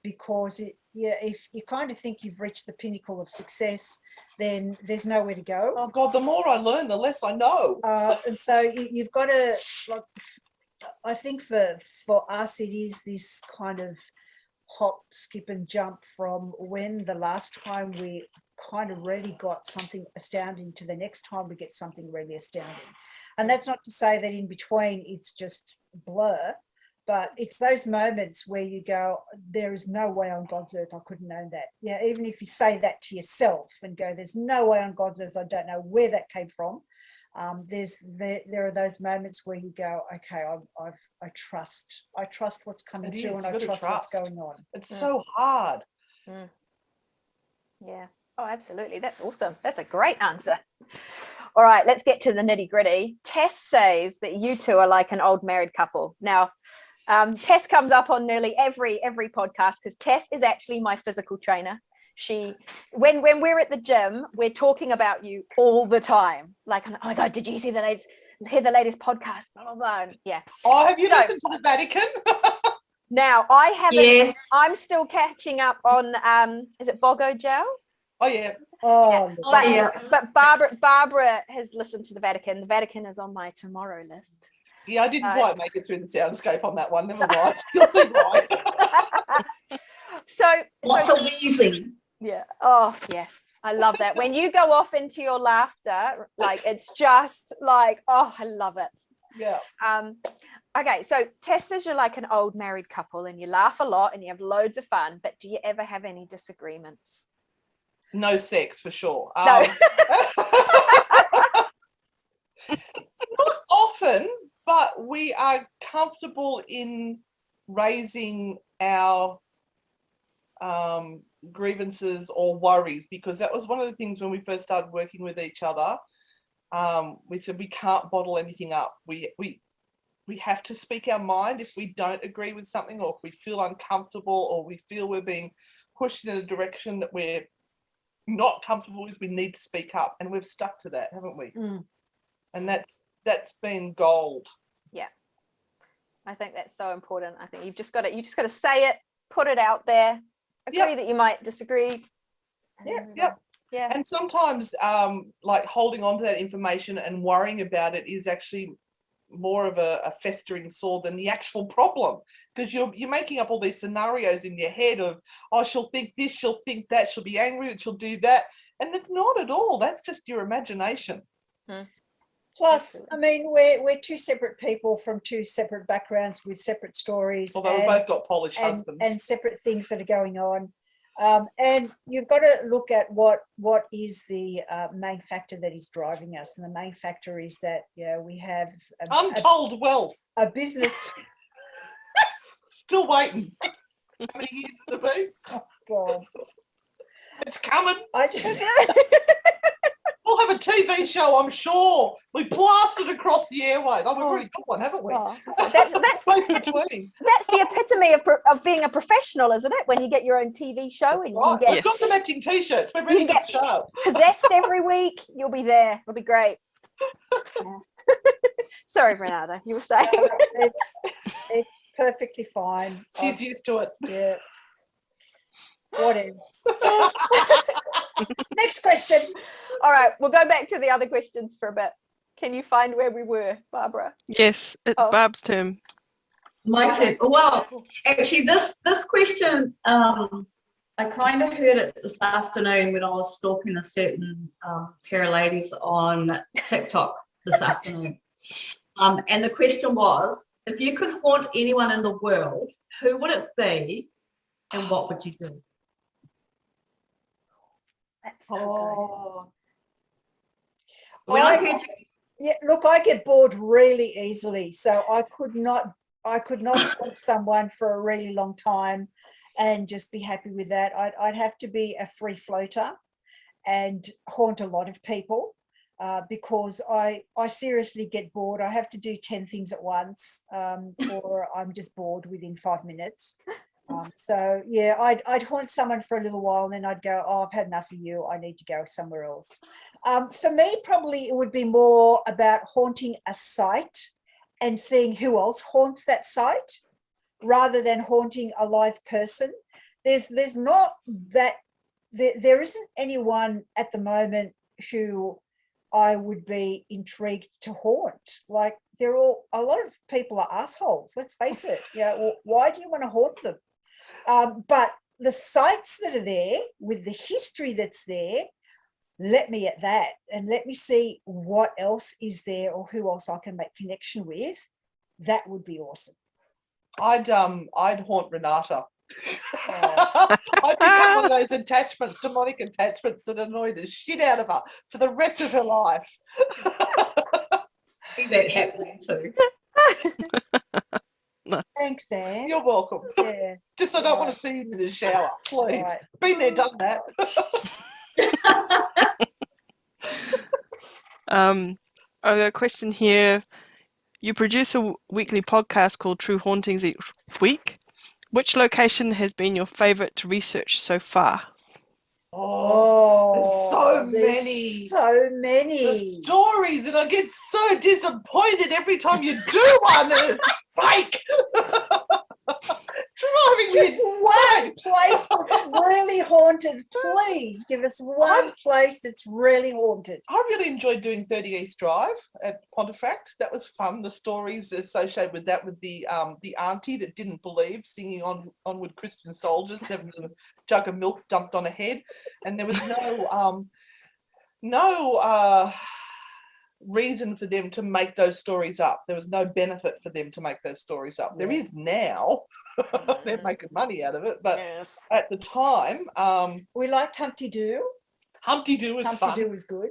because if you kind of think you've reached the pinnacle of success, then there's nowhere to go. Oh God, the more I learn, the less I know. And so you've got to, like, I think for us, it is this kind of hop, skip and jump from when the last time we kind of really got something astounding to the next time we get something really astounding. And that's not to say that in between it's just blur, but it's those moments where you go, there is no way on God's earth I could have known that. Yeah, even if you say that to yourself and go, there's no way on God's earth, I don't know where that came from. There are those moments where you go, okay, I trust what's coming through, and I trust what's going on. It's so hard. Yeah. Oh, absolutely. That's awesome. That's a great answer. All right, let's get to the nitty gritty. Tess says that you two are like an old married couple. Now, Tess comes up on nearly every podcast because Tess is actually my physical trainer. When we're at the gym, we're talking about you all the time. Like, oh my God, did you hear the latest podcast? Blah, blah, blah. Yeah. Oh, have you listened to the Vatican? Now, I haven't. Yes. I'm still catching up on, is it Bogo Gel? Oh, yeah. Oh, Yeah. But Barbara has listened to the Vatican. The Vatican is on my tomorrow list. Yeah, I didn't quite make it through the soundscape on that one. Never mind. You'll see why. Lots of wheezing. Yeah. Oh, yes. I love that. When you go off into your laughter, like, it's just like, oh, I love it. Yeah. Okay, so Tess says you're like an old married couple and you laugh a lot and you have loads of fun, but do you ever have any disagreements? No sex, for sure. No. Not often, but we are comfortable in raising our grievances or worries, because that was one of the things when we first started working with each other. We said we can't bottle anything up. We have to speak our mind if we don't agree with something, or if we feel uncomfortable, or we feel we're being pushed in a direction that we're not comfortable with. We need to speak up, and we've stuck to that, haven't we? And that's been gold. Yeah, I think that's so important. I think you've just got to say it, put it out there, agree that you might disagree. Yeah. And sometimes like holding on to that information and worrying about it is actually more of a festering sore than the actual problem, because you're making up all these scenarios in your head of, oh, she'll think this, she'll think that, she'll be angry, she'll do that, and it's not at all. That's just your imagination. Plus, I mean, we're two separate people from two separate backgrounds with separate stories. Although we've both got Polish husbands. And separate things that are going on. And you've got to look at what is the main factor that is driving us. And the main factor is that, we have untold wealth. A business. Still waiting. How many years has it been? Oh, God. It's coming. We'll have a TV show, I'm sure. We plastered across the airways. Oh, we've already got one, haven't we? Oh, that's between. That's the epitome of being a professional, isn't it? When you get your own TV show. That's and right. you get, We've got the matching T-shirts. We're ready for the show. Possessed every week. You'll be there. It'll be great. Yeah. Sorry, Renata, you were saying. It's perfectly fine. She's used to it. Yeah. What else? Next question. All right, we'll go back to the other questions for a bit. Can you find where we were, Barbara? Yes, it's Barb's turn. My turn. Well, actually, this question, I kind of heard it this afternoon when I was stalking a certain pair of ladies on TikTok this afternoon. And the question was, if you could haunt anyone in the world, who would it be and what would you do? That's so good. Yeah, look, I get bored really easily, so I could not haunt someone for a really long time. and just be happy with that. I'd have to be a free floater and haunt a lot of people, because I seriously get bored. I have to do 10 things at once, or I'm just bored within 5 minutes. So yeah, I'd haunt someone for a little while, and then I'd go, oh, I've had enough of you, I need to go somewhere else. For me, probably it would be more about haunting a site and seeing who else haunts that site, rather than haunting a live person. There's not that, there isn't anyone at the moment who I would be intrigued to haunt. Like, they're all, a lot of people are assholes, let's face it. Why do you want to haunt them? But the sites that are there, with the history that's there, let me at that, and let me see what else is there, or who else I can make connection with. That would be awesome. I'd haunt Renata. I'd become one of those attachments, demonic attachments, that annoy the shit out of her for the rest of her life. See that happening too. Thanks, Anne. You're welcome. Yeah. Just I don't want to see you in the shower, please. Right. Been there, done that. I've got a question here. You produce a weekly podcast called True Hauntings each week. Which location has been your favourite to research so far? Oh, there's there's many. so many. The stories, and I get so disappointed every time you do one. It's fake. Driving me Just one insane. place that's really haunted. Please give us one place that's really haunted. I really enjoyed doing 30 East Drive at Pontefract. That was fun. The stories associated with that, with the auntie that didn't believe, singing Onward Christian Soldiers, having a jug of milk dumped on her head, and there was no reason for them to make those stories up. There was no benefit for them to make those stories up. There is now. They're making money out of it, but at the time, We liked Humpty Doo. Humpty Doo was Humpty fun. Doo was good.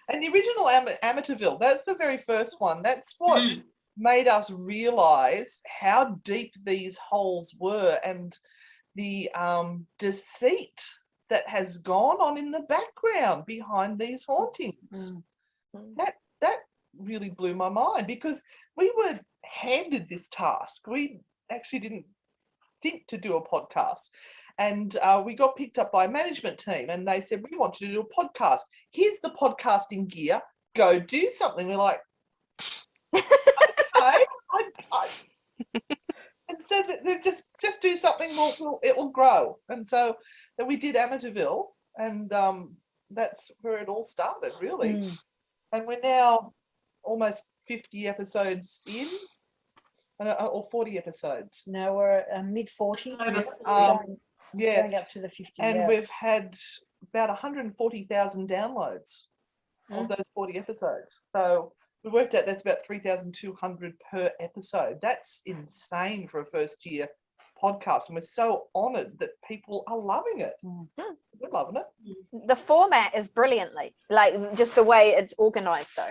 And the original Amateurville, that's the very first one. That's what made us realise how deep these holes were, and the deceit that has gone on in the background behind these hauntings. That really blew my mind, because we were handed this task. We actually didn't think to do a podcast, and we got picked up by a management team, and they said, we want you to do a podcast. Here's the podcasting gear. Go do something. We're like, okay. And so they just do something. It will grow. And so then we did Amateurville, and that's where it all started, really. And we're now almost 50 episodes in, or 40 episodes. No, we're mid-40s. Going up to the 50. And we've had about 140,000 downloads of those 40 episodes. So we worked out that's about 3,200 per episode. That's insane for a first-year podcast, and we're so honoured that people are loving it. We're loving it. The format is brilliantly, like, just the way it's organised, though.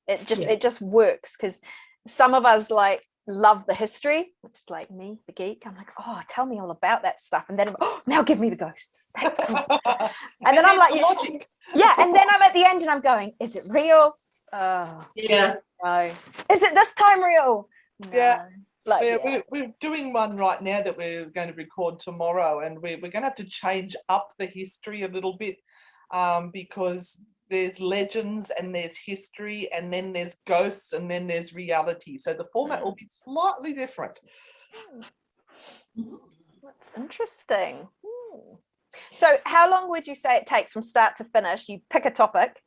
It just works, because some of us like love the history, which is like me, the geek. I'm like, oh, tell me all about that stuff, and then I'm, oh, now give me the ghosts. That's cool. and then I'm like, logic. Yeah, and then I'm at the end and I'm going, is it real? Yeah. No. Is it this time real? No. Yeah. Like, we're doing one right now that we're going to record tomorrow, and we're going to have to change up the history a little bit, because there's legends and there's history, and then there's ghosts, and then there's reality. So the format will be slightly different. That's interesting. So how long would you say it takes from start to finish? You pick a topic,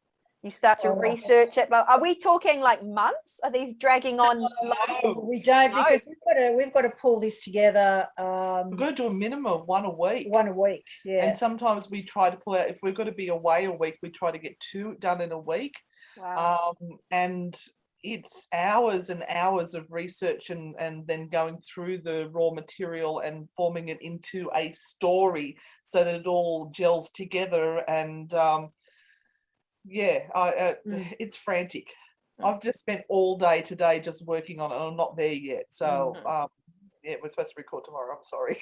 you start to research it. But are we talking like months? Are these dragging on? We don't, because we've got to pull this together. We've got to do a minimum of one a week. Yeah. And sometimes we try to pull out, if we've got to be away a week, we try to get 2 done in a week. Wow. And it's hours and hours of research, and then going through the raw material and forming it into a story so that it all gels together. And it's frantic. I've just spent all day today just working on it, and I'm not there yet. So we're supposed to record tomorrow. I'm sorry.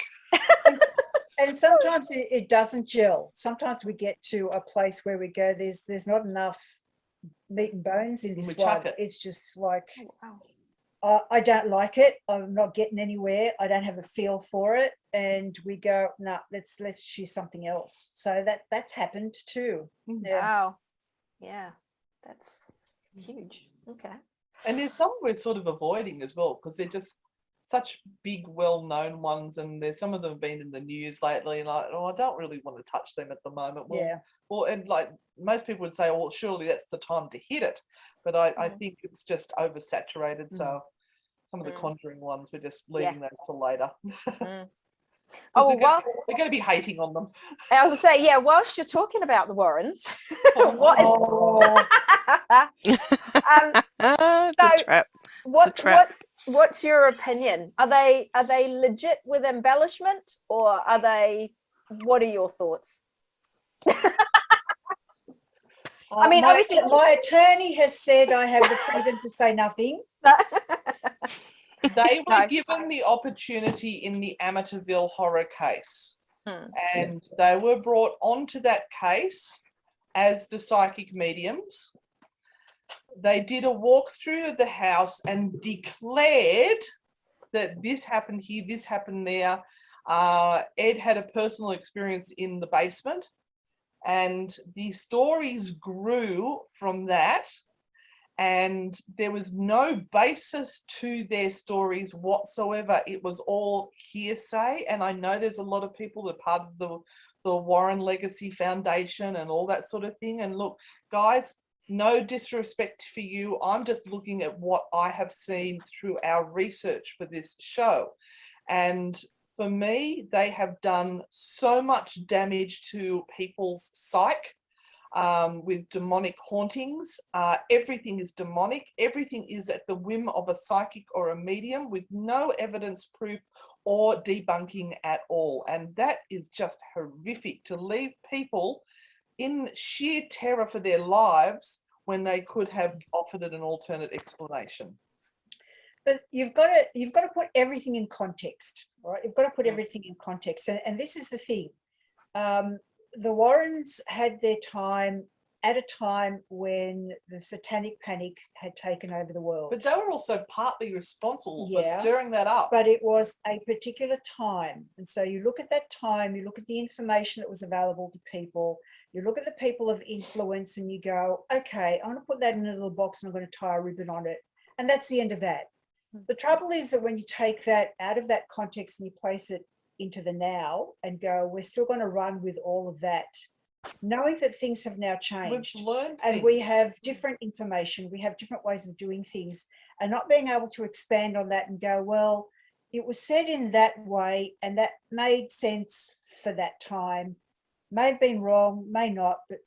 And sometimes it doesn't gel. Sometimes we get to a place where we go, there's not enough meat and bones in this We one. chuck it. It's just like, Wow. I don't like it. I'm not getting anywhere. I don't have a feel for it. And we go, no, let's choose something else. So that's happened too. Yeah. Wow. Yeah, that's huge. Okay. And there's some we're sort of avoiding as well because they're just such big, well-known ones, and there's some of them have been in the news lately, and like, oh, I don't really want to touch them at the moment. Yeah. Well, and like most people would say, well, surely that's the time to hit it, but I think it's just oversaturated. So some of the Conjuring ones, we're just leaving those till later. Oh, well, they're going to be hating on them. I was going to say, yeah, whilst you're talking about the Warrens, what is Oh, It's a So, trap. It's a trap. what's your opinion? Are they legit with embellishment, or are they? What are your thoughts? I mean, obviously, my attorney has said I have the freedom to say nothing. They were No. given the opportunity in the Amityville horror case, Hmm. and they were brought onto that case as the psychic mediums. They did a walkthrough of the house and declared that this happened here, this happened there. Ed had a personal experience in the basement, and the stories grew from that. And there was no basis to their stories whatsoever. It was all hearsay. And I know there's a lot of people that are part of the Warren Legacy Foundation and all that sort of thing. And look, guys, no disrespect for you. I'm just looking at what I have seen through our research for this show. And for me, they have done so much damage to people's psyche. With demonic hauntings. Everything is demonic. Everything is at the whim of a psychic or a medium with no evidence, proof, or debunking at all. And that is just horrific, to leave people in sheer terror for their lives when they could have offered it an alternate explanation. But you've got to put everything in context, right? You've got to put everything in context. And this is the thing. The Warrens had their time at a time when the satanic panic had taken over the world. But they were also partly responsible for Yeah, stirring that up. But it was a particular time. And so you look at that time, you look at the information that was available to people, you look at the people of influence, and you go, okay, I'm going to put that in a little box and I'm going to tie a ribbon on it. And that's the end of that. The trouble is that when you take that out of that context and you place it into the now and go, we're still going to run with all of that, knowing that things have now changed. We've learned and we things. have different information, we have different ways of doing things, and not being able to expand on that and go, well, it was said in that way and that made sense for that time, may have been wrong, may not, but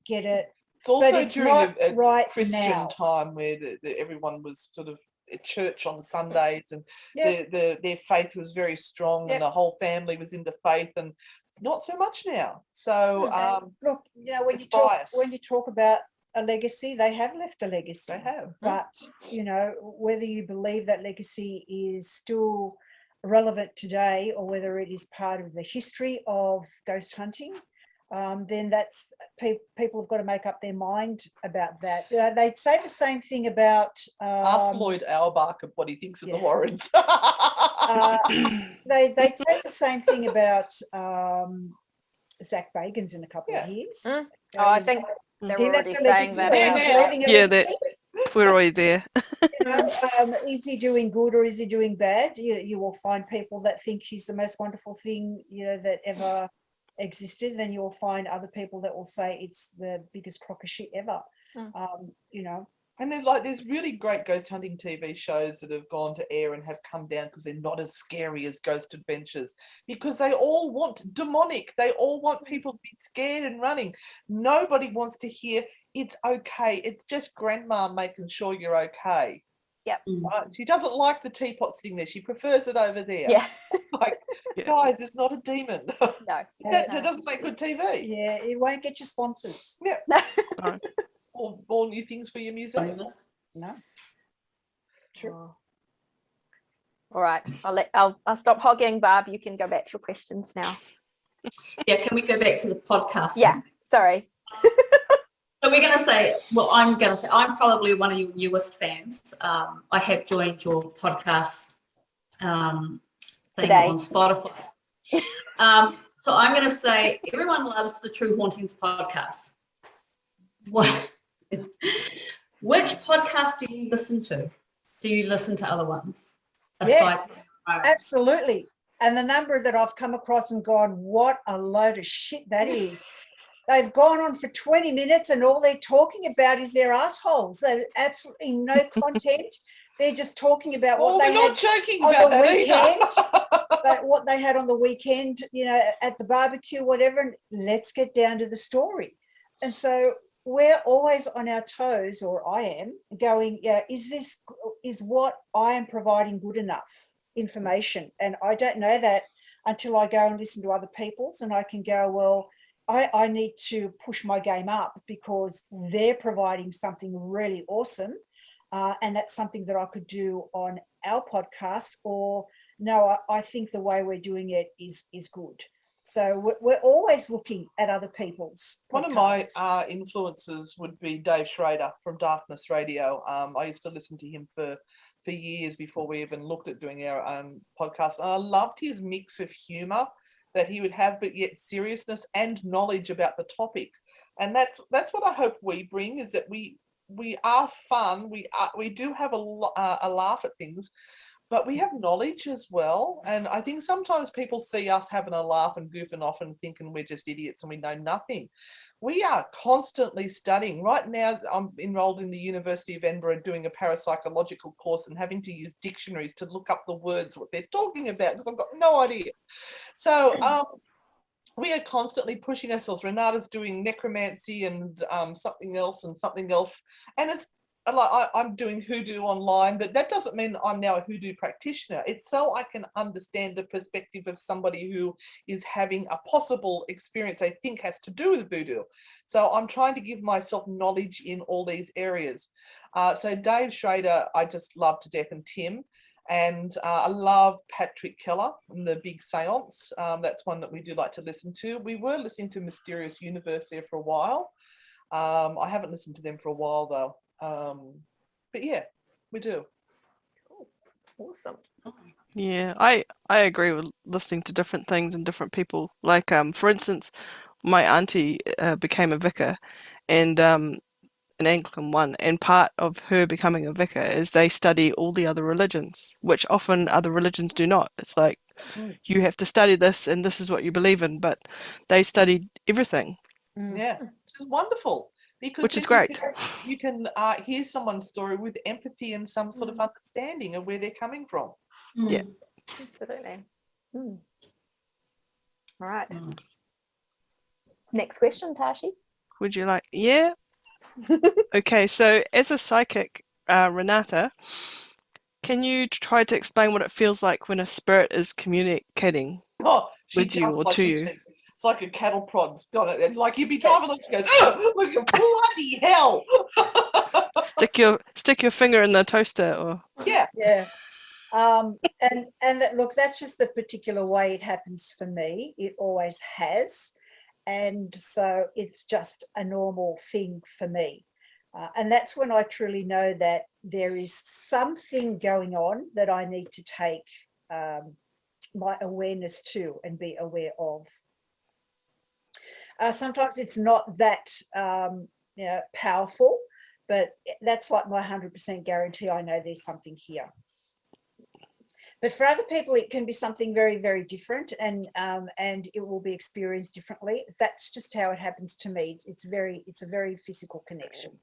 get it. It's also But it's during not a right Christian now. time where everyone was sort of at church on Sundays, and Yep. their faith was very strong, Yep. and the whole family was into faith, and it's not so much now. So Look, you know, when it's you talk about a legacy, they have left a legacy. they have. But you know, whether you believe that legacy is still relevant today or whether it is part of the history of ghost hunting, then that's people have got to make up their mind about that. They'd say the same thing about Ask Lloyd Auerbach of what he thinks of the Warrens. they'd say the same thing about Zach Bagans in a couple of years. Oh, I think they're He already left a saying legacy, that or he's now. leaving a Yeah, legacy. we're already there. You know, is he doing good or is he doing bad? You will find people that think he's the most wonderful thing, you know, that ever existed. Then you'll find other people that will say it's the biggest crock of shit ever. You know. And there's really great ghost hunting TV shows that have gone to air and have come down because they're not as scary as Ghost Adventures, because they all want demonic. They all want people to be scared and running. Nobody wants to hear it's okay. It's just grandma making sure you're okay. Yep. Right? She doesn't like the teapot sitting there. She prefers it over there. Yeah. Like, guys, it's not a demon. No. That doesn't make good TV. Yeah, it won't get you sponsors. Yeah. No. Or new things for your museum. No. True. Oh. All right. I'll stop hogging, Barb. You can go back to your questions now. Yeah, can we go back to the podcast? Yeah, sorry. So we're going to say, well, I'm going to say, I'm probably one of your newest fans. I have joined your podcast thing Today. on Spotify. So I'm going to say, everyone loves the True Hauntings podcast. What? Which podcast do you listen to? Do you listen to other ones? Yeah. Aside from Absolutely. And the number that I've come across and gone, what a load of shit that is. They've gone on for 20 minutes and all they're talking about is their assholes. There's absolutely no content. They're just talking about what they we're had not joking on about the that weekend, either. what they had on the weekend, at the barbecue, whatever, and let's get down to the story. And so we're always on our toes, or I am, going, yeah, is what I am providing good enough information? And I don't know that until I go and listen to other people's, and I can go, well, I need to push my game up because they're providing something really awesome. And that's something that I could do on our podcast, or no, I think the way we're doing it is good. So we're always looking at other people's podcasts. One of my influences would be Dave Schrader from Darkness Radio. I used to listen to him for years before we even looked at doing our own podcast. And I loved his mix of humour that he would have, but yet seriousness and knowledge about the topic. And that's what I hope we bring, is that we are fun. We do have a laugh at things, but we have knowledge as well. And I think sometimes people see us having a laugh and goofing off and thinking we're just idiots and we know nothing. We are constantly studying. Right now, I'm enrolled in the University of Edinburgh doing a parapsychological course and having to use dictionaries to look up the words, what they're talking about, because I've got no idea. So we are constantly pushing ourselves. Renata's doing necromancy and something else. And it's like I'm doing hoodoo online, but that doesn't mean I'm now a hoodoo practitioner. It's so I can understand the perspective of somebody who is having a possible experience they think has to do with voodoo. So I'm trying to give myself knowledge in all these areas. So Dave Schrader, I just love to death, and Tim. And I love Patrick Keller and the Big Seance. That's one that we do like to listen to. We were listening to Mysterious Universe there for a while. I haven't listened to them for a while though. But yeah, we do. Cool. Awesome. Yeah, I agree with listening to different things and different people. Like, for instance, my auntie became a vicar, and an Anglican one, and part of her becoming a vicar is they study all the other religions, which often other religions do not. It's like you have to study this and this is what you believe in, but they studied everything. Yeah, which is wonderful. Because Which is then great. You can hear someone's story with empathy and some sort of understanding of where they're coming from. Yeah. Absolutely. All right. Next question, Tashi. Would you like? Yeah. Okay, so as a psychic, Renata, can you try to explain what it feels like when a spirit is communicating She with you jumps or like to she you? said. It's like a cattle prod's got it. And like you'd be driving along, she goes, oh, look, bloody hell. Stick your finger in the toaster, or Yeah. And look, that's just the particular way it happens for me. It always has. And so it's just a normal thing for me. And that's when I truly know that there is something going on that I need to take my awareness to and be aware of. Sometimes it's not that powerful, but that's like my 100% guarantee. I know there's something here. But for other people, it can be something very, very different, and it will be experienced differently. That's just how it happens to me. It's a very physical connection.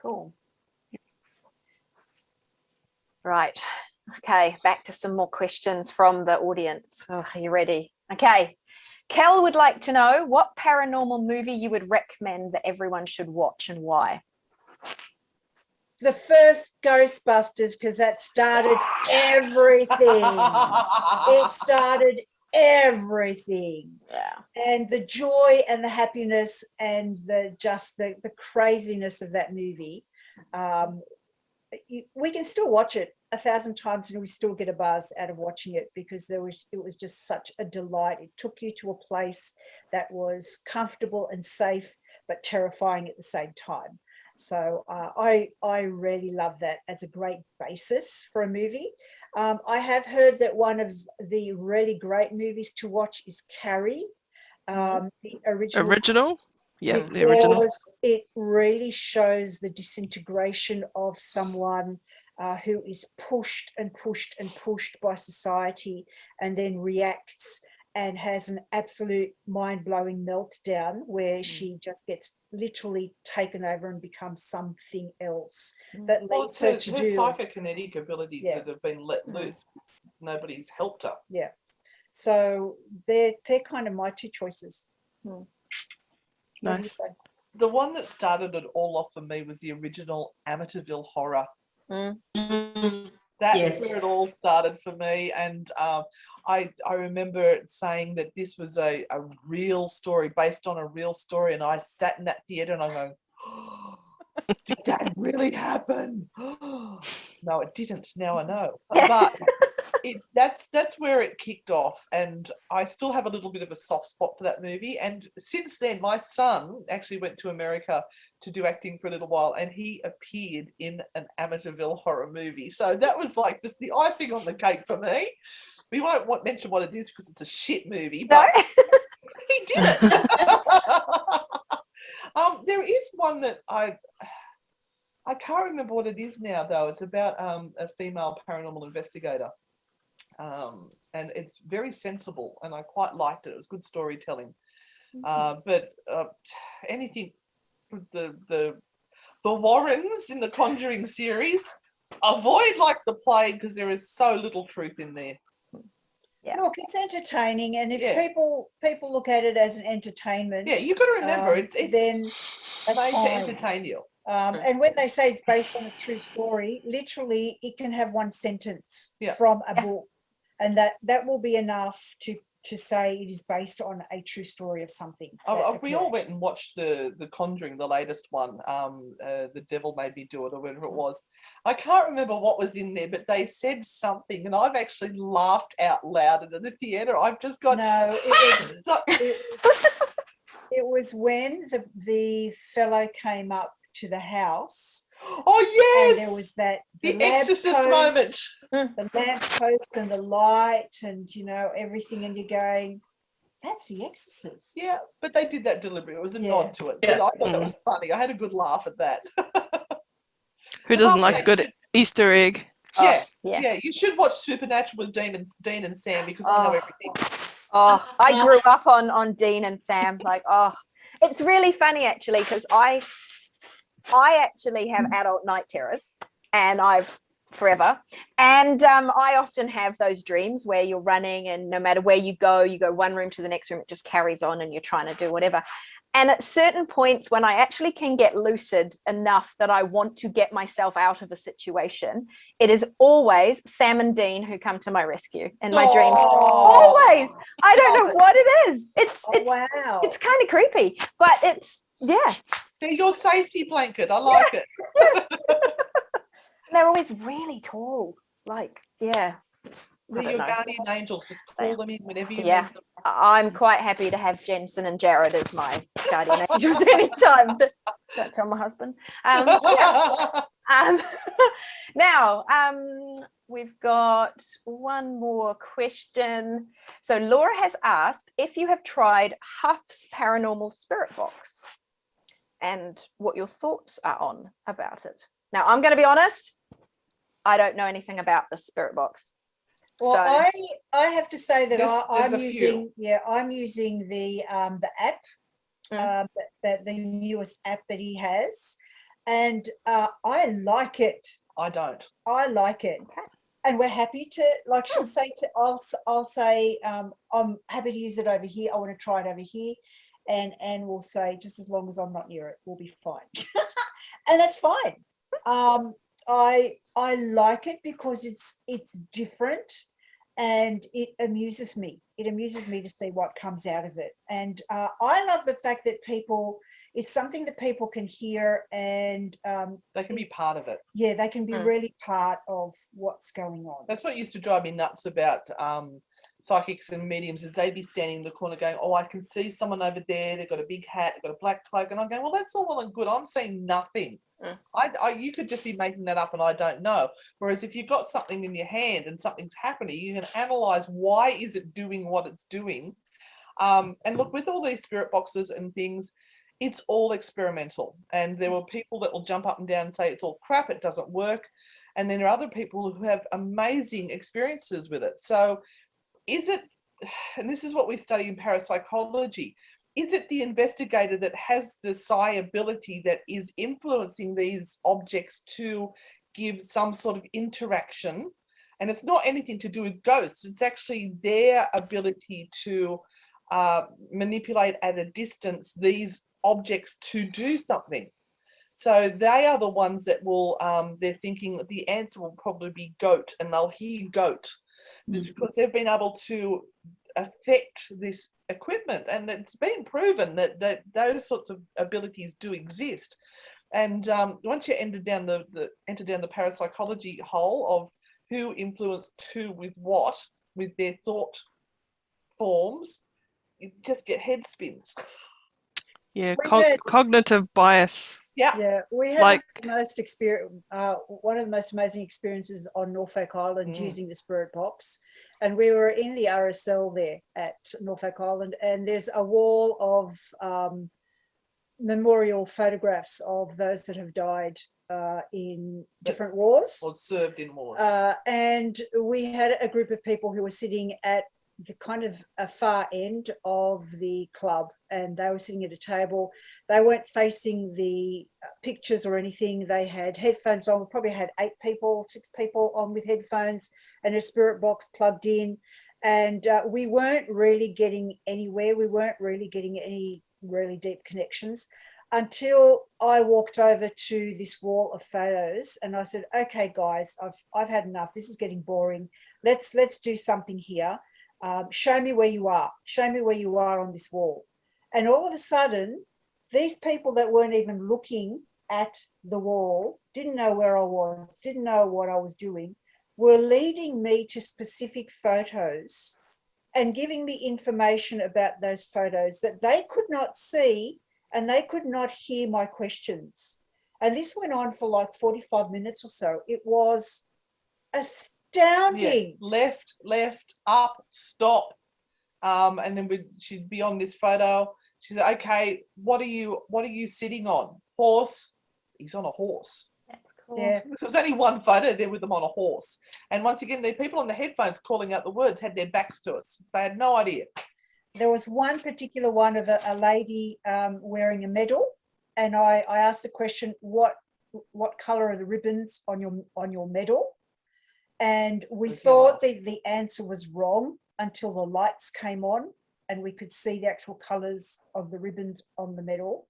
Cool. Right. Okay, back to some more questions from the audience. Oh, are you ready? Okay. Kel would like to know what paranormal movie you would recommend that everyone should watch and why. The first Ghostbusters, because that started everything. It started everything. Yeah. And the joy and the happiness and the craziness of that movie. We can still watch it 1,000 times and we still get a buzz out of watching it, because it was just such a delight. It took you to a place that was comfortable and safe, but terrifying at the same time. So I really love that as a great basis for a movie. I have heard that one of the really great movies to watch is Carrie, the original. Yeah, the original. Because it really shows the disintegration of someone who is pushed and pushed and pushed by society, and then reacts and has an absolute mind-blowing meltdown where she just gets literally taken over and becomes something else that leads her to her do psychokinetic abilities that have been let loose. Nobody's helped her. Yeah. So they're kind of my two choices. What do you Nice. say? The one that started it all off for me was the original Amityville Horror. That's Yes. where it all started for me, and I remember saying that this was a real story based on a real story, and I sat in that theatre and I'm going, oh, did that really happen? No, it didn't. Now I know, but that's where it kicked off, and I still have a little bit of a soft spot for that movie. And since then, my son actually went to America to do acting for a little while, and he appeared in an Amityville Horror movie. So that was like just the icing on the cake for me. We won't mention what it is because it's a shit movie, but he did it. There is one that I can't remember what it is now, though. It's about a female paranormal investigator. And it's very sensible, and I quite liked it. It was good storytelling. But anything with the Warrens in the Conjuring series, avoid like the plague, because there is so little truth in there. Yeah. Look, it's entertaining, and if people look at it as an entertainment, you've got to remember it's then that's made to fine. entertain you. And when they say it's based on a true story, literally it can have one sentence from a book, and that will be enough to say it is based on a true story of something. We all went and watched the Conjuring, the latest one. The Devil Made Me Do It, or whatever it was. I can't remember what was in there, but they said something, and I've actually laughed out loud in the theatre. I've just got it was when the fellow came up to the house. Oh yes, and there was that the Exorcist moment. The lamppost and the light, and everything, and you're going, that's the Exorcist. Yeah, but they did that deliberately. It was a nod to it. So I thought that was funny. I had a good laugh at that. Who doesn't like a good Easter egg? Yeah. You should watch Supernatural with Dean and Sam, because they know everything. I grew up on Dean and Sam. It's really funny actually, because I actually have adult night terrors, and I've forever, and I often have those dreams where you're running, and no matter where you go one room to the next room, it just carries on, and you're trying to do whatever. And at certain points when I actually can get lucid enough that I want to get myself out of a situation, it is always Sam and Dean who come to my rescue in my dreams. Always. I don't know what it is. It's wow. It's kind of creepy, but it's They're your safety blanket. I like it. They're always really tall. They're your guardian angels. Just call them in whenever you need them. I'm quite happy to have Jensen and Jared as my guardian angels anytime. Don't tell my husband. Now, we've got one more question. So Laura has asked if you have tried Huff's Paranormal Spirit Box and what your thoughts are about it. Now, I'm going to be honest, I don't know anything about the Spirit Box. Well, I have to say that I'm using the app, the newest app that he has, and I like it. I don't. I like it, and we're happy to she'll say I'll say I'm happy to use it over here. I want to try it over here, and we'll say just as long as I'm not near it, we'll be fine, and that's fine. I like it because it's different, and it amuses me. It amuses me to see what comes out of it. And I love the fact that people, It's something that people can hear, and They can be part of it. yeah, they can be really part of what's going on. That's what used to drive me nuts about psychics and mediums, is they'd be standing in the corner going, oh, I can see someone over there, they've got a big hat, they've got a black cloak, and I'm going, well, that's all well and good, I'm seeing nothing. You could just be making that up and I don't know. Whereas if you've got something in your hand and something's happening, you can analyze why is it doing what it's doing. And look, with all these spirit boxes and things, it's all experimental. And there were people that will jump up and down and say it's all crap, it doesn't work. And then there are other people who have amazing experiences with it. So is it, and this is what we study in parapsychology, is it the investigator that has the psi ability that is influencing these objects to give some sort of interaction? And it's not anything to do with ghosts. It's actually their ability to manipulate at a distance these objects to do something. So they are the ones that will, they're thinking that the answer will probably be goat, and they'll hear goat. It's because they've been able to affect this equipment, and it's been proven that those sorts of abilities do exist. And once you enter down the parapsychology hole of who influenced who with what, with their thought forms, you just get head spins. Yeah, had- cognitive bias. Yeah, we had Like- the most one of the most amazing experiences on Norfolk Island using the spirit box. And we were in the RSL there at Norfolk Island, and there's a wall of memorial photographs of those that have died in different wars. Or served in wars. And we had a group of people who were sitting at the kind of a far end of the club, and they were sitting at a table. They weren't facing the pictures or anything. They had headphones on. We probably had 6 people on with headphones and a spirit box plugged in. And we weren't really getting anywhere. We weren't really getting any really deep connections until I walked over to this wall of photos, and I said, okay, guys, I've had enough. This is getting boring. Let's do something here. Show me where you are. Show me where you are on this wall. And all of a sudden, these people that weren't even looking at the wall, didn't know where I was, didn't know what I was doing, were leading me to specific photos and giving me information about those photos that they could not see, and they could not hear my questions. And this went on for like 45 minutes or so. It was astounding. Yeah. Left, up, stop. And then she'd be on this photo. She said, okay, what are you sitting on? Horse. He's on a horse. That's cool. Yeah. There was only one photo there with them on a horse. And once again, the people on the headphones calling out the words had their backs to us. They had no idea. There was one particular one of a lady wearing a medal, and I asked the question, what color are the ribbons on your medal? And we thought the answer was wrong until the lights came on and we could see the actual colors of the ribbons on the medal,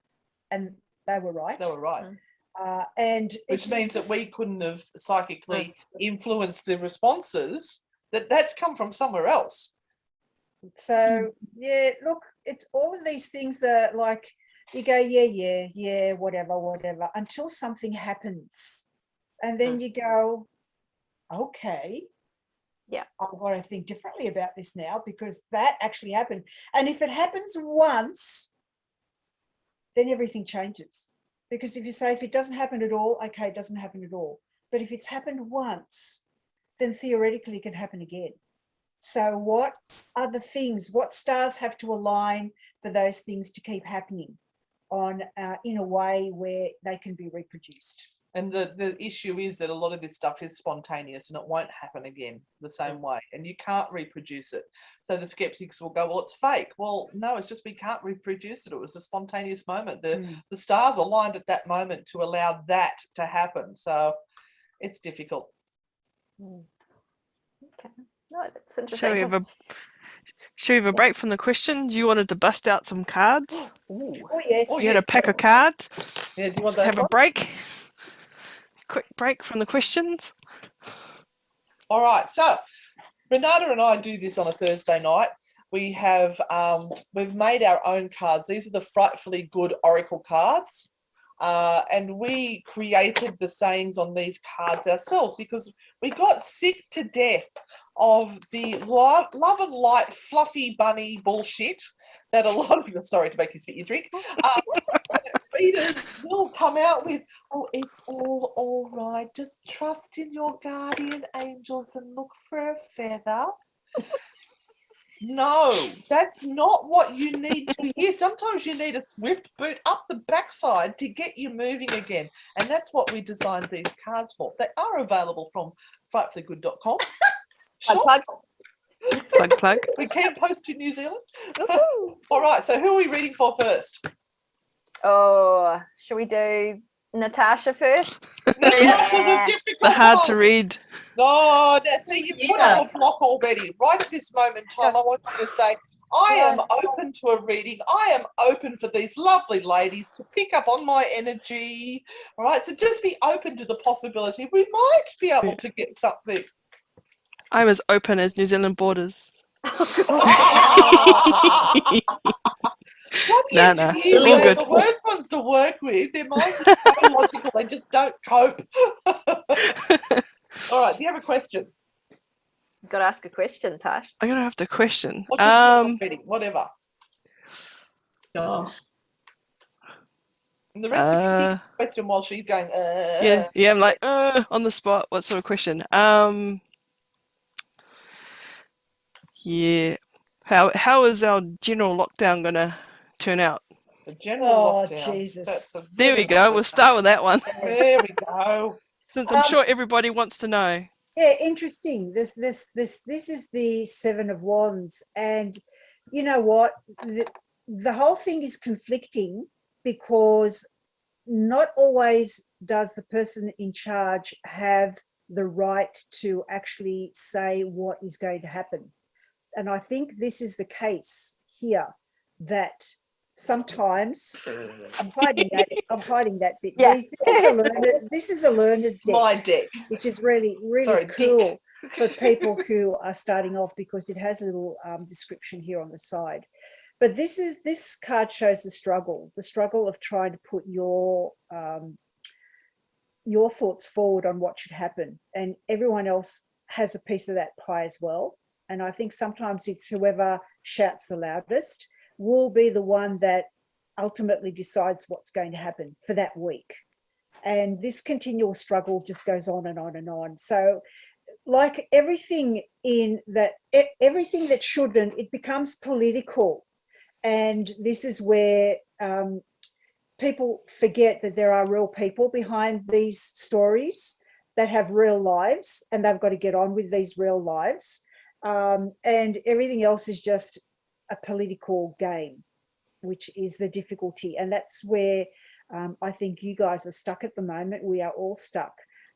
and they were right. They were right. And which means that we couldn't have psychically influenced the responses. That's come from somewhere else. So yeah, look, it's all of these things that, like, you go, yeah, whatever, until something happens, and then you go, okay, yeah, I've got to think differently about this now, because that actually happened. And if it happens once, then everything changes. Because if you say, if it doesn't happen at all, okay, it doesn't happen at all. But if it's happened once, then theoretically it can happen again. So what other things, what stars have to align for those things to keep happening on in a way where they can be reproduced? And the issue is that a lot of this stuff is spontaneous and it won't happen again the same way. And you can't reproduce it. So the skeptics will go, well, it's fake. Well, no, it's just we can't reproduce it. It was a spontaneous moment. The stars aligned at that moment to allow that to happen. So it's difficult. Okay. No, that's interesting. Shall we have a break from the questions? You wanted to bust out some cards? Ooh. Oh, yes. Oh, You had a yes. pack of cards? Yeah, do you want Just that have a one? break. Quick break from the questions. All right. So Renata and I do this on a Thursday night. we've made our own cards. These are the Frightfully Good Oracle cards. And we created the sayings on these cards ourselves because we got sick to death of the love and light fluffy bunny bullshit that a lot of you, sorry to make you spit your drink, readers will come out with, oh, it's all right, just trust in your guardian angels and look for a feather. No, that's not what you need to hear. Sometimes you need a swift boot up the backside to get you moving again. And that's what we designed these cards for. They are available from frightfullygood.com. Plug. We can post to New Zealand. All right, so who are we reading for first? Oh, shall we do Natasha first? Natasha, The hard to read. No, see, you put up a block already. Right at this moment in time, I want you to say, I am open to a reading. I am open for these lovely ladies to pick up on my energy. All right, so just be open to the possibility we might be able to get something. I'm as open as New Zealand borders. Nah, all good. The worst ones to work with, their minds are so logical, they just don't cope. All right, do you have a question? You've got to ask a question, Tash. I'm gonna have to question. Whatever. Gosh. And the rest of you think the question while she's going, Yeah, I'm like, on the spot. What sort of question? Yeah. How is our general lockdown gonna turn out? The general lockdown. Jesus. There we go. We'll start with that one. There we go. Since I'm sure everybody wants to know. Yeah, interesting. This is the Seven of Wands, and you know what? The whole thing is conflicting because not always does the person in charge have the right to actually say what is going to happen. And I think this is the case here, that sometimes I'm hiding that bit. Yeah. This is a learner's deck. My deck. Which is really cool for people who are starting off, because it has a little description here on the side. But this card shows the struggle of trying to put your thoughts forward on what should happen, and everyone else has a piece of that pie as well. And I think sometimes it's whoever shouts the loudest will be the one that ultimately decides what's going to happen for that week. And this continual struggle just goes on and on and on. So like everything that shouldn't, it becomes political. And this is where people forget that there are real people behind these stories that have real lives, and they've got to get on with these real lives. And everything else is just a political game, which is the difficulty. And that's where I think you guys are stuck at the moment. We are all stuck,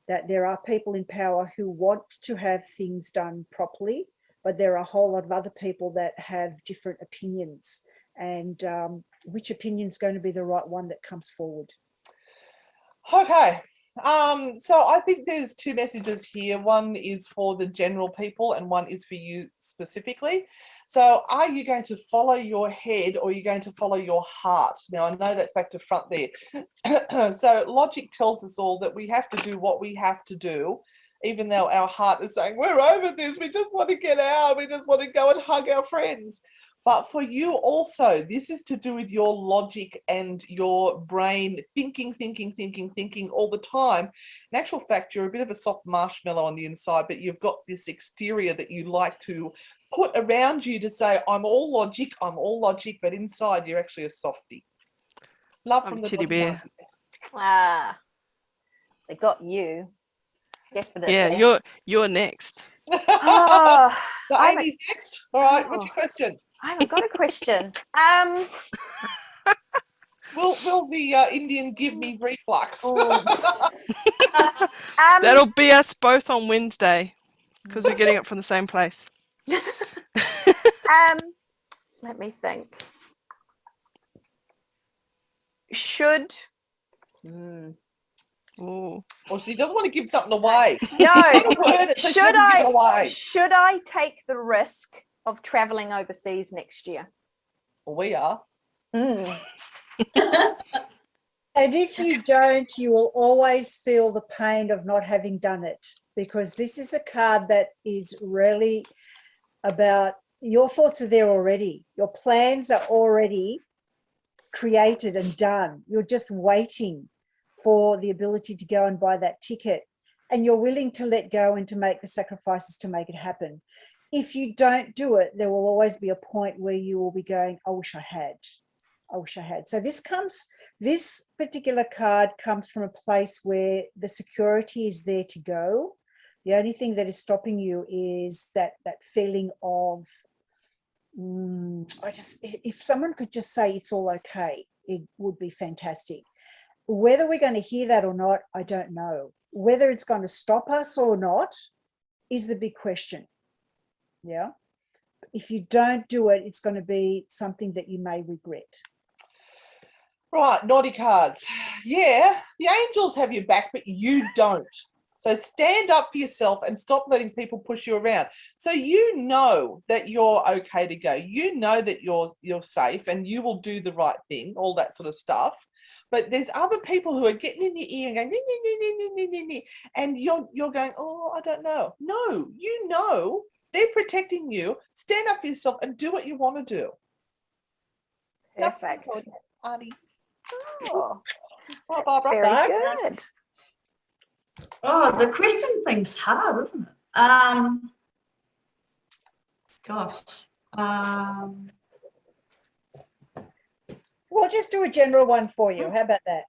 that there are people in power who want to have things done properly, but there are a whole lot of other people that have different opinions, and which opinion is going to be the right one that comes forward. Okay. So I think there's two messages here. One is for the general people and one is for you specifically. So are you going to follow your head or are you going to follow your heart? Now, I know that's back to front there. So logic tells us all that we have to do what we have to do, even though our heart is saying, we're over this, we just want to get out, we just want to go and hug our friends. But for you also, this is to do with your logic and your brain thinking all the time. In actual fact, you're a bit of a soft marshmallow on the inside, but you've got this exterior that you like to put around you to say, I'm all logic, but inside you're actually a softie. Love from the teddy bear. They got you. Definitely. Yeah, you're next. Oh, so Aimee's next. All right, what's your question? I haven't got a question. Will the Indian give me reflux? That'll be us both on Wednesday, because we're getting it from the same place. Let me think. Should Ooh. Well, she doesn't want to give something away. no? Should Should I take the risk of traveling overseas next year? Well, we are. Mm. And if you don't, you will always feel the pain of not having done it, because this is a card that is really about your thoughts are there already. Your plans are already created and done. You're just waiting for the ability to go and buy that ticket, and you're willing to let go and to make the sacrifices to make it happen. If you don't do it, there will always be a point where you will be going, I wish I had. I wish I had. So this particular card comes from a place where the security is there to go. The only thing that is stopping you is that feeling of, if someone could just say it's all okay, it would be fantastic. Whether we're going to hear that or not, I don't know. Whether it's going to stop us or not is the big question. Yeah. If you don't do it, it's going to be something that you may regret. Right, naughty cards. Yeah, the angels have your back, but you don't. So stand up for yourself and stop letting people push you around. So you know that you're okay to go. You know that you're safe and you will do the right thing, all that sort of stuff. But there's other people who are getting in your ear and going, nee, nee, nee, nee, nee, nee, nee, and you're going, oh, I don't know. No, you know they're protecting you. Stand up for yourself and do what you want to do. Perfect. Auntie. Oh, Barbara. Very good. Oh, the question thing's hard, isn't it? Gosh. We'll just do a general one for you. How about that?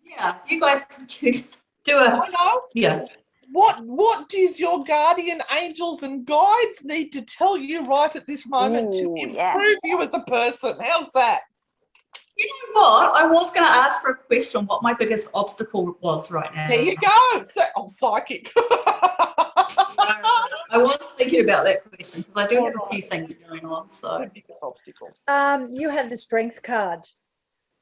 Yeah, you guys can choose. Do a. I know. Yeah. What does your guardian angels and guides need to tell you right at this moment to improve you as a person? How's that? You know what? I was going to ask for a question what my biggest obstacle was right now. There you go. So, I'm psychic. I was thinking about that question because I do have a few things going on. So the biggest obstacle. You have the strength card,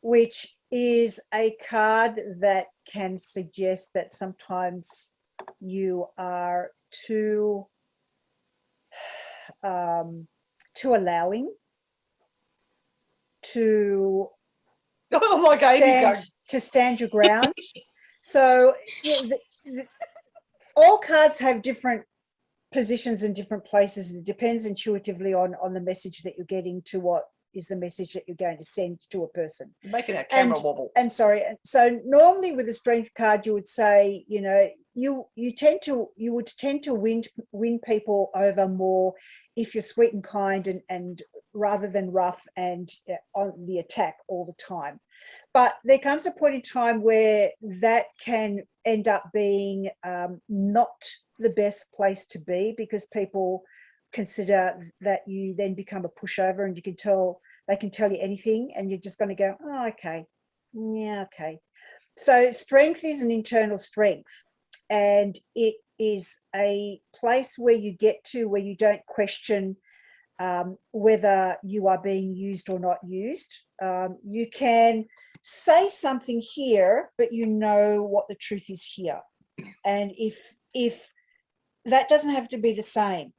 which is a card that can suggest that sometimes you are too allowing, to like stand your ground. So all cards have different positions in different places. It depends intuitively on the message that you're getting, to what is the message that you're going to send to a person. You're making that camera wobble. And sorry, so normally with a strength card, you would say, you know, you would tend to win people over more if you're sweet and kind and rather than rough and on the attack all the time. But there comes a point in time where that can end up being not the best place to be, because people consider that you then become a pushover, and they can tell you anything, and you're just going to go, oh, okay, yeah, okay. So strength is an internal strength, and it is a place where you get to where you don't question whether you are being used or not used. You can say something here, but you know what the truth is here. And if that doesn't have to be the same.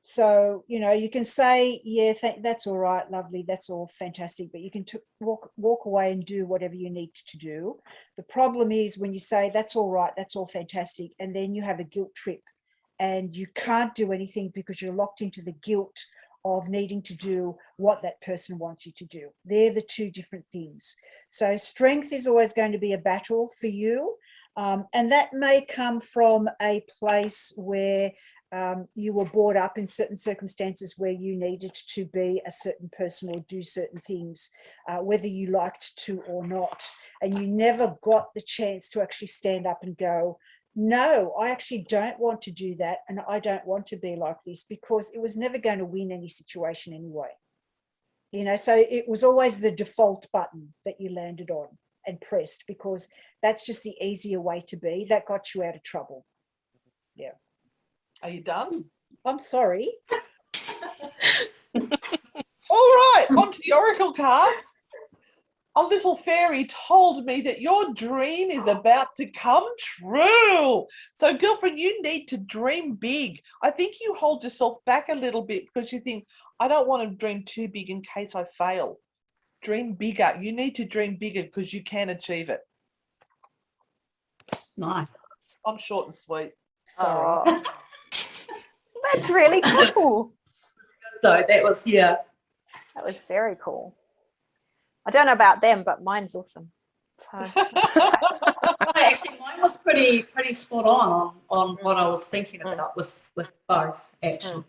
So, you know, you can say, yeah, that's all right, lovely, that's all fantastic, but you can walk away and do whatever you need to do. The problem is when you say, that's all right, that's all fantastic, and then you have a guilt trip and you can't do anything because you're locked into the guilt of needing to do what that person wants you to do. They're the two different things. So strength is always going to be a battle for you. And that may come from a place where you were brought up in certain circumstances where you needed to be a certain person or do certain things, whether you liked to or not. And you never got the chance to actually stand up and go, no, I actually don't want to do that. And I don't want to be like this, because it was never going to win any situation anyway. You know, so it was always the default button that you landed on and pressed, because that's just the easier way to be. That got you out of trouble. Yeah. Are you done? I'm sorry. All right, on to the oracle cards. a little fairy told me that your dream is about to come true. So, girlfriend, you need to dream big. I think you hold yourself back a little bit because you think, I don't want to dream too big in case I fail. Dream bigger. You need to dream bigger because you can achieve it. Nice. I'm short and sweet. Sorry. Oh, that's really cool. So that was, yeah. That was very cool. I don't know about them, but mine's awesome. So, Actually, mine was pretty spot on what I was thinking about with both, actually.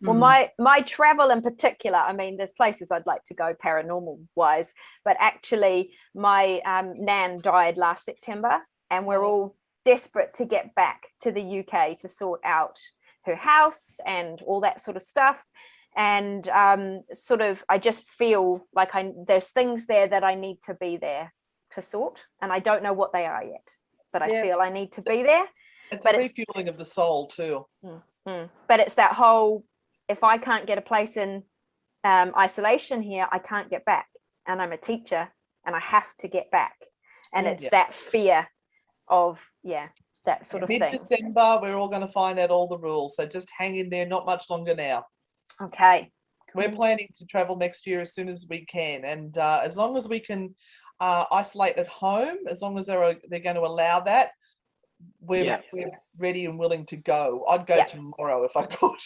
well, my travel in particular, I mean, there's places I'd like to go paranormal wise, but actually my nan died last September, and we're all desperate to get back to the UK to sort out her house and all that sort of stuff. And sort of, I just feel like there's things there that I need to be there to sort, and I don't know what they are yet, but I feel I need to be there. It's a refueling of the soul too. But it's that whole, if I can't get a place in isolation here, I can't get back, and I'm a teacher and I have to get back, and it's that fear of that sort of thing. Mid-December, we're all going to find out all the rules, so just hang in there. Not much longer now. Okay. We're planning to travel next year as soon as we can, and as long as we can isolate at home, as long as they're going to allow that, we're ready and willing to go. I'd go tomorrow if I could.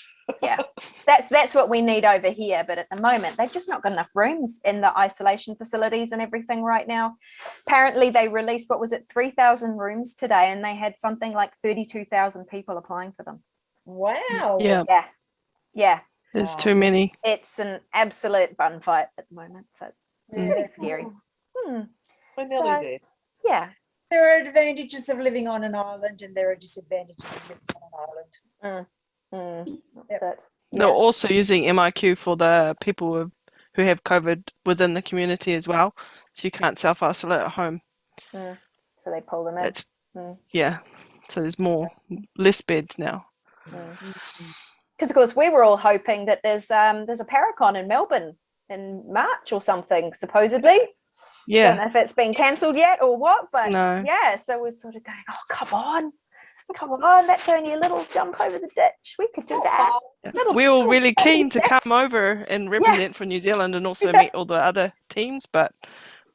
That's what we need over here, but at the moment they've just not got enough rooms in the isolation facilities and everything right now. Apparently they released, 3,000 rooms today, and they had something like 32,000 people applying for them. Wow. Yeah. There's too many. It's an absolute bun fight at the moment, so it's pretty scary. We're nearly there. Yeah. There are advantages of living on an island, and there are disadvantages of living on an island. That's it. They're also using MIQ for the people who have COVID within the community as well, so you can't self-isolate at home. So they pull them in. So there's less beds now. Because of course we were all hoping that there's a Paracon in Melbourne in March or something, supposedly. Yeah. Don't know if it's been cancelled yet or what, but no. So we're sort of going, oh, come on, that's only a little jump over the ditch. We could do that. We're all really keen to come over and represent for New Zealand and also meet all the other teams, but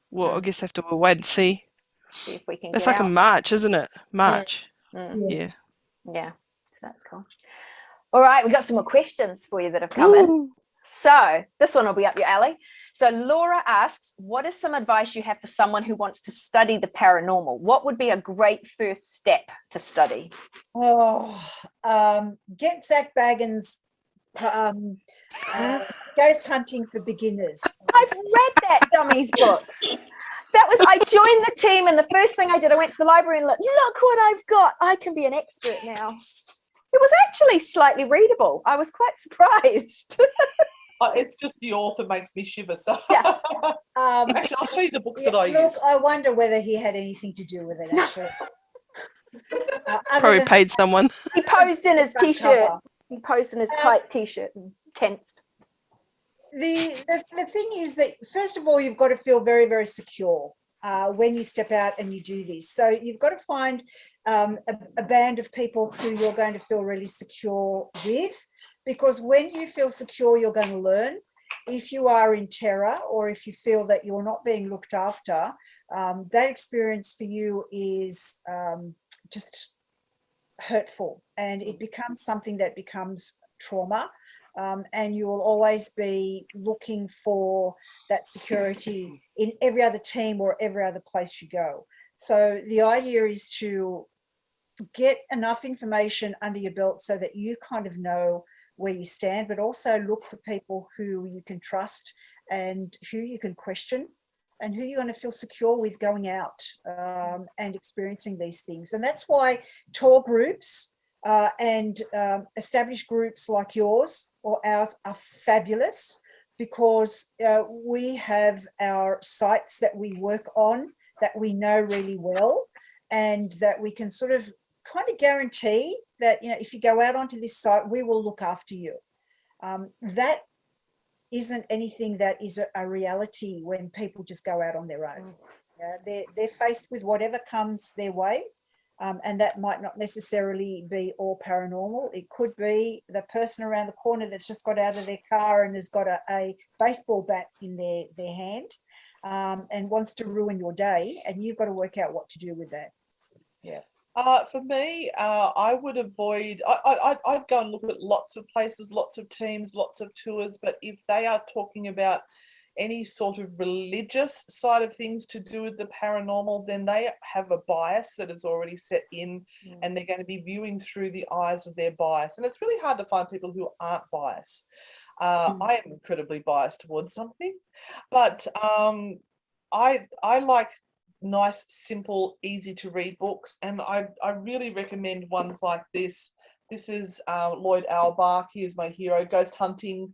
we'll I guess have to wait and see. See if we can It's get like out. a March, isn't it? March. Yeah, that's cool. All right, we got some more questions for you that have come in. So this one will be up your alley. So Laura asks, what is some advice you have for someone who wants to study the paranormal? What would be a great first step to study? Get Zach Baggins' Ghost Hunting for Beginners. I've read that dummy's book. I joined the team, and the first thing I did, I went to the library and look what I've got. I can be an expert now. It was actually slightly readable. I was quite surprised. It's just the author makes me shiver. So actually, I'll show you the books that I use. I wonder whether he had anything to do with it, actually. Probably paid someone. He posed in his t-shirt. He posed in his tight t-shirt and tensed. The thing is that, first of all, you've got to feel very, very secure when you step out and you do this. So you've got to find a band of people who you're going to feel really secure with, because when you feel secure, you're going to learn. If you are in terror, or if you feel that you're not being looked after, that experience for you is just hurtful, and it becomes something that becomes trauma. And you will always be looking for that security in every other team or every other place you go. So the idea is to get enough information under your belt so that you kind of know where you stand, but also look for people who you can trust and who you can question and who you're going to feel secure with going out and experiencing these things. And that's why tour groups and established groups like yours or ours are fabulous, because we have our sites that we work on that we know really well, and that we can sort of kind of guarantee that, if you go out onto this site, we will look after you. That isn't anything that is a reality when people just go out on their own. They're faced with whatever comes their way, and that might not necessarily be all paranormal. It could be the person around the corner that's just got out of their car and has got a baseball bat in their hand, and wants to ruin your day, and you've got to work out what to do with that. Yeah. For me, I would avoid, I'd go and look at lots of places, lots of teams, lots of tours, but if they are talking about any sort of religious side of things to do with the paranormal, then they have a bias that is already set in, and they're going to be viewing through the eyes of their bias. And it's really hard to find people who aren't biased. I am incredibly biased towards some things, but I like nice, simple, easy to read books, and I really recommend ones like this. This is Lloyd Auerbach. He is my hero. Ghost Hunting,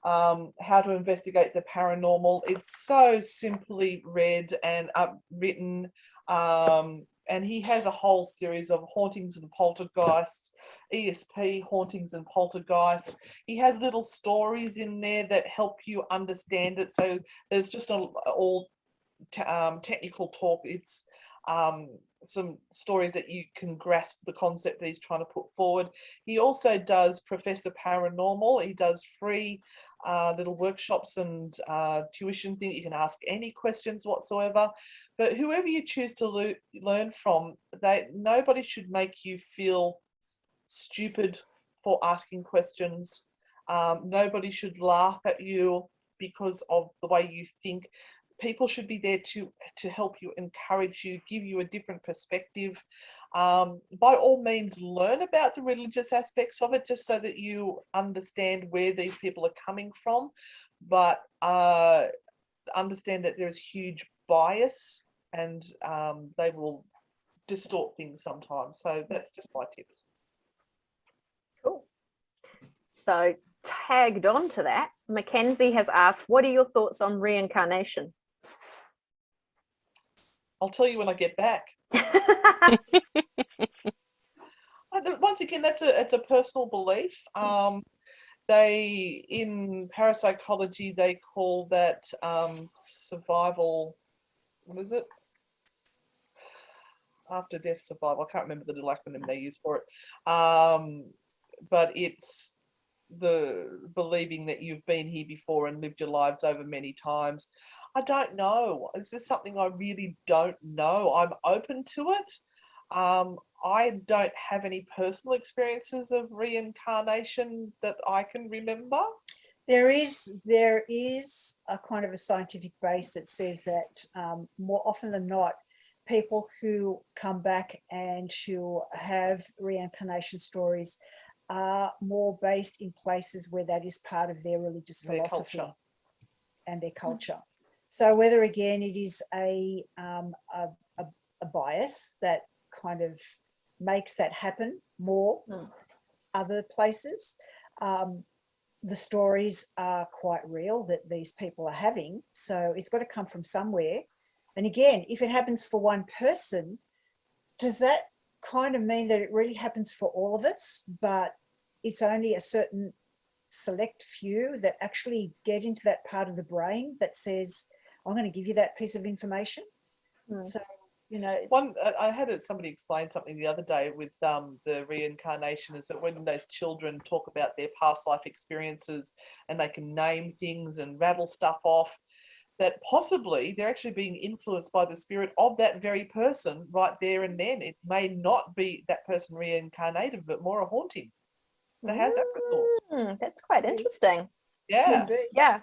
How to Investigate the Paranormal. It's so simply read and written, and he has a whole series of hauntings and poltergeists, ESP, hauntings and poltergeists. He has little stories in there that help you understand it. So there's just all technical talk. It's some stories that you can grasp the concept that he's trying to put forward. He also does Professor Paranormal. He does free little workshops and tuition thing. You can ask any questions whatsoever. But whoever you choose to learn from, nobody should make you feel stupid for asking questions. Nobody should laugh at you because of the way you think. People should be there to help you, encourage you, give you a different perspective. By all means, learn about the religious aspects of it, just so that you understand where these people are coming from. But understand that there is huge bias, and they will distort things sometimes. So that's just my tips. Cool. So tagged on to that, Mackenzie has asked, what are your thoughts on reincarnation? I'll tell you when I get back. Once again, it's a personal belief. They, in parapsychology, they call that survival. What is it? After death survival. I can't remember the little acronym they use for it. But it's the believing that you've been here before and lived your lives over many times. I don't know. This is something I really don't know. I'm open to it. I don't have any personal experiences of reincarnation that I can remember. There is a kind of a scientific base that says that more often than not, people who come back and who have reincarnation stories are more based in places where that is part of their religious philosophy and their culture. So whether again it is a bias that kind of makes that happen more other places, the stories are quite real that these people are having. So it's got to come from somewhere. And again, if it happens for one person, does that kind of mean that it really happens for all of us, but it's only a certain select few that actually get into that part of the brain that says, I'm going to give you that piece of information. So, you know. I had somebody explain something the other day with the reincarnation, is that when those children talk about their past life experiences and they can name things and rattle stuff off, that possibly they're actually being influenced by the spirit of that very person right there and then. It may not be that person reincarnated, but more a haunting. So how's that for thought? That's quite interesting. Yeah. Yeah.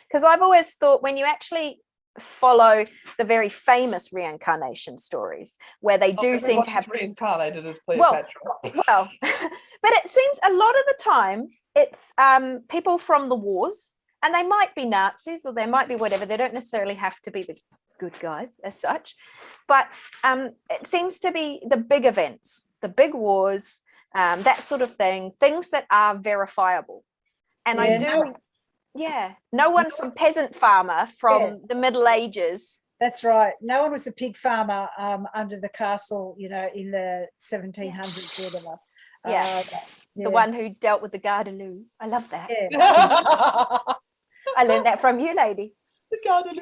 Because I've always thought when you actually follow the very famous reincarnation stories where they do seem to have reincarnated as Cleopatra. Well, but it seems a lot of the time it's people from the wars, and they might be Nazis or they might be whatever. They don't necessarily have to be the good guys as such, but it seems to be the big events, the big wars, that sort of thing, things that are verifiable. And no one's some peasant farmer from the Middle Ages. That's right. No one was a pig farmer under the castle, you know, in the 1700s or whatever. The one who dealt with the Gardeloo. I love that. Yeah. I learned that from you ladies. The garden.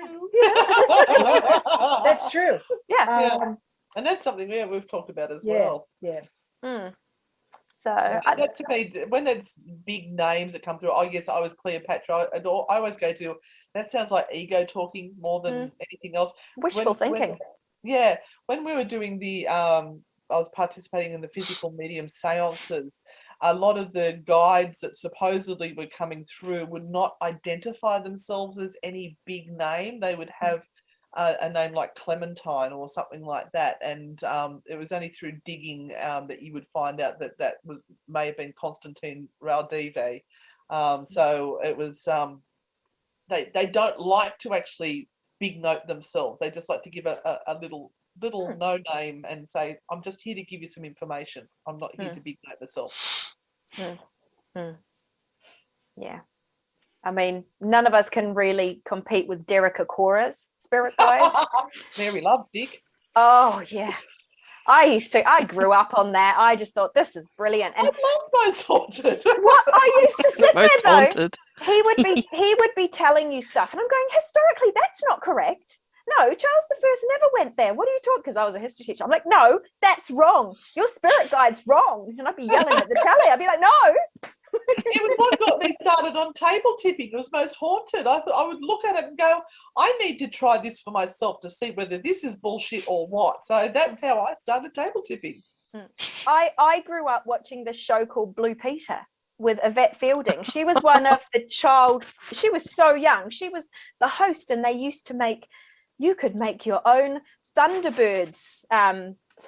That's true. Yeah. And that's something we've talked about as Yeah, well. yeah. So So that to me, when it's big names that come through, I guess I was Cleopatra. I always go to, that sounds like ego talking more than anything else. wishful thinking. When we were doing the, I was participating in the physical medium seances, a lot of the guides that supposedly were coming through would not identify themselves as any big name. They would have a name like Clementine or something like that, and it was only through digging that you would find out that may have been Constantine Raudive. So it was they don't like to actually big note themselves. They just like to give a little no name and say, I'm just here to give you some information. I'm not here to big note myself. Yeah. I mean, none of us can really compete with Derek Akora's spirit guide. Mary loves Dick. Oh, yeah. I grew up on that. I just thought, this is brilliant. And I love Most Haunted. what I used to sit Most there, though, Haunted. he would be telling you stuff. And I'm going, historically, that's not correct. No, Charles I never went there. What are you talking? Because I was a history teacher. I'm like, no, that's wrong. Your spirit guide's wrong. And I'd be yelling at the telly. I'd be like, no. It was what got me started on table tipping. It was Most Haunted. I thought I would look at it and go, I need to try this for myself to see whether this is bullshit or what. So that's how I started table tipping. I grew up watching this show called Blue Peter with Yvette Fielding. She was one of the she was so young. She was the host, and they used to you could make your own Thunderbirds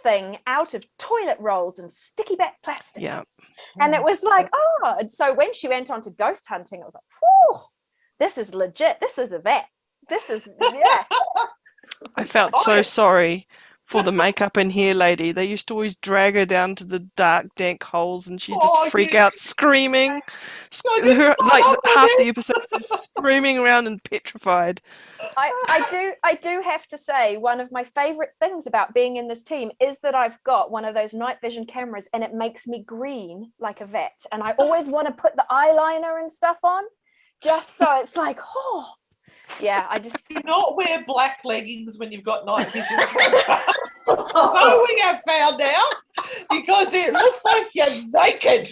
thing out of toilet rolls and sticky back plastic. Yeah. And it was like, oh, and so when she went on to ghost hunting, I was like, whew, this is legit. This is Yvette. This is, yeah. I felt so sorry for the makeup and hair lady. They used to always drag her down to the dark, dank holes, and she'd just freak out screaming. Like half the episodes is screaming around and petrified. I do have to say, one of my favorite things about being in this team is that I've got one of those night vision cameras, and it makes me green like a vet. And I always want to put the eyeliner and stuff on, just so it's like, oh, yeah. I just do not wear black leggings when you've got night vision camera. So we have found out, because it looks like you're naked.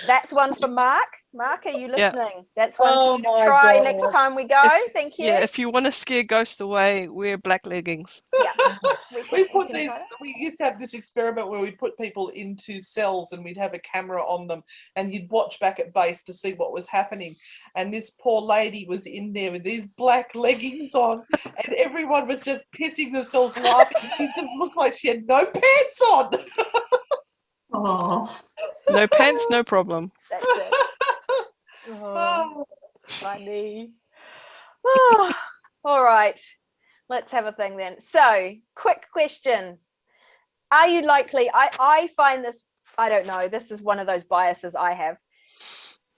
That's one for Mark. Mark, are you listening? Yeah. That's one for you to try next time we go. Thank you. Yeah, if you want to scare ghosts away, wear black leggings. Yeah. We used to have this experiment where we'd put people into cells and we'd have a camera on them, and you'd watch back at base to see what was happening. And this poor lady was in there with these black leggings on, and everyone was just pissing themselves laughing. She just looked like she had no pants on. Oh, No pants, no problem. That's it. Oh, funny. Oh, all right. Let's have a thing then. So, quick question. Are you likely, I find this, I don't know, this is one of those biases I have.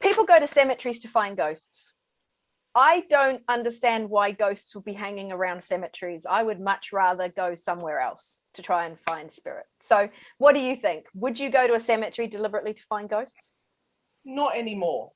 People go to cemeteries to find ghosts. I don't understand why ghosts would be hanging around cemeteries. I would much rather go somewhere else to try and find spirit. So what do you think? Would you go to a cemetery deliberately to find ghosts? Not anymore.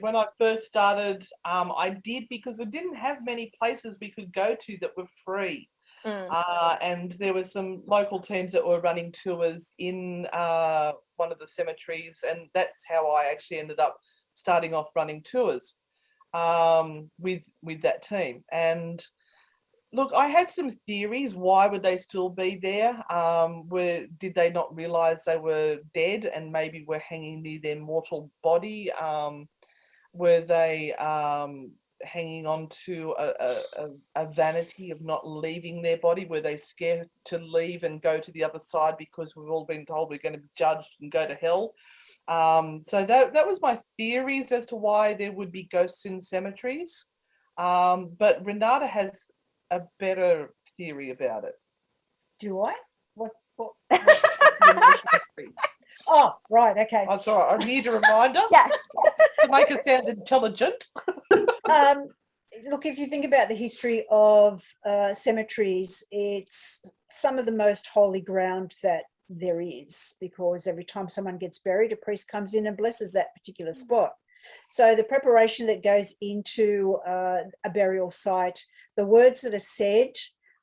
When I first started, I did, because I didn't have many places we could go to that were free. And there were some local teams that were running tours in one of the cemeteries, and that's how I actually ended up starting off running tours with that team. And look, I had some theories. Why would they still be there? Did they not realize they were dead and maybe were hanging near their mortal body? Were they hanging on to a vanity of not leaving their body? Were they scared to leave and go to the other side because we've all been told we're going to be judged and go to hell? So that was my theories as to why there would be ghosts in cemeteries. But Renata has a better theory about it. Do I? What oh, right, okay. That's all right. I need a reminder. Yeah. To make it sound intelligent. Look, if you think about the history of cemeteries, it's some of the most holy ground that there is, because every time someone gets buried, a priest comes in and blesses that particular spot. So the preparation that goes into a burial site, the words that are said,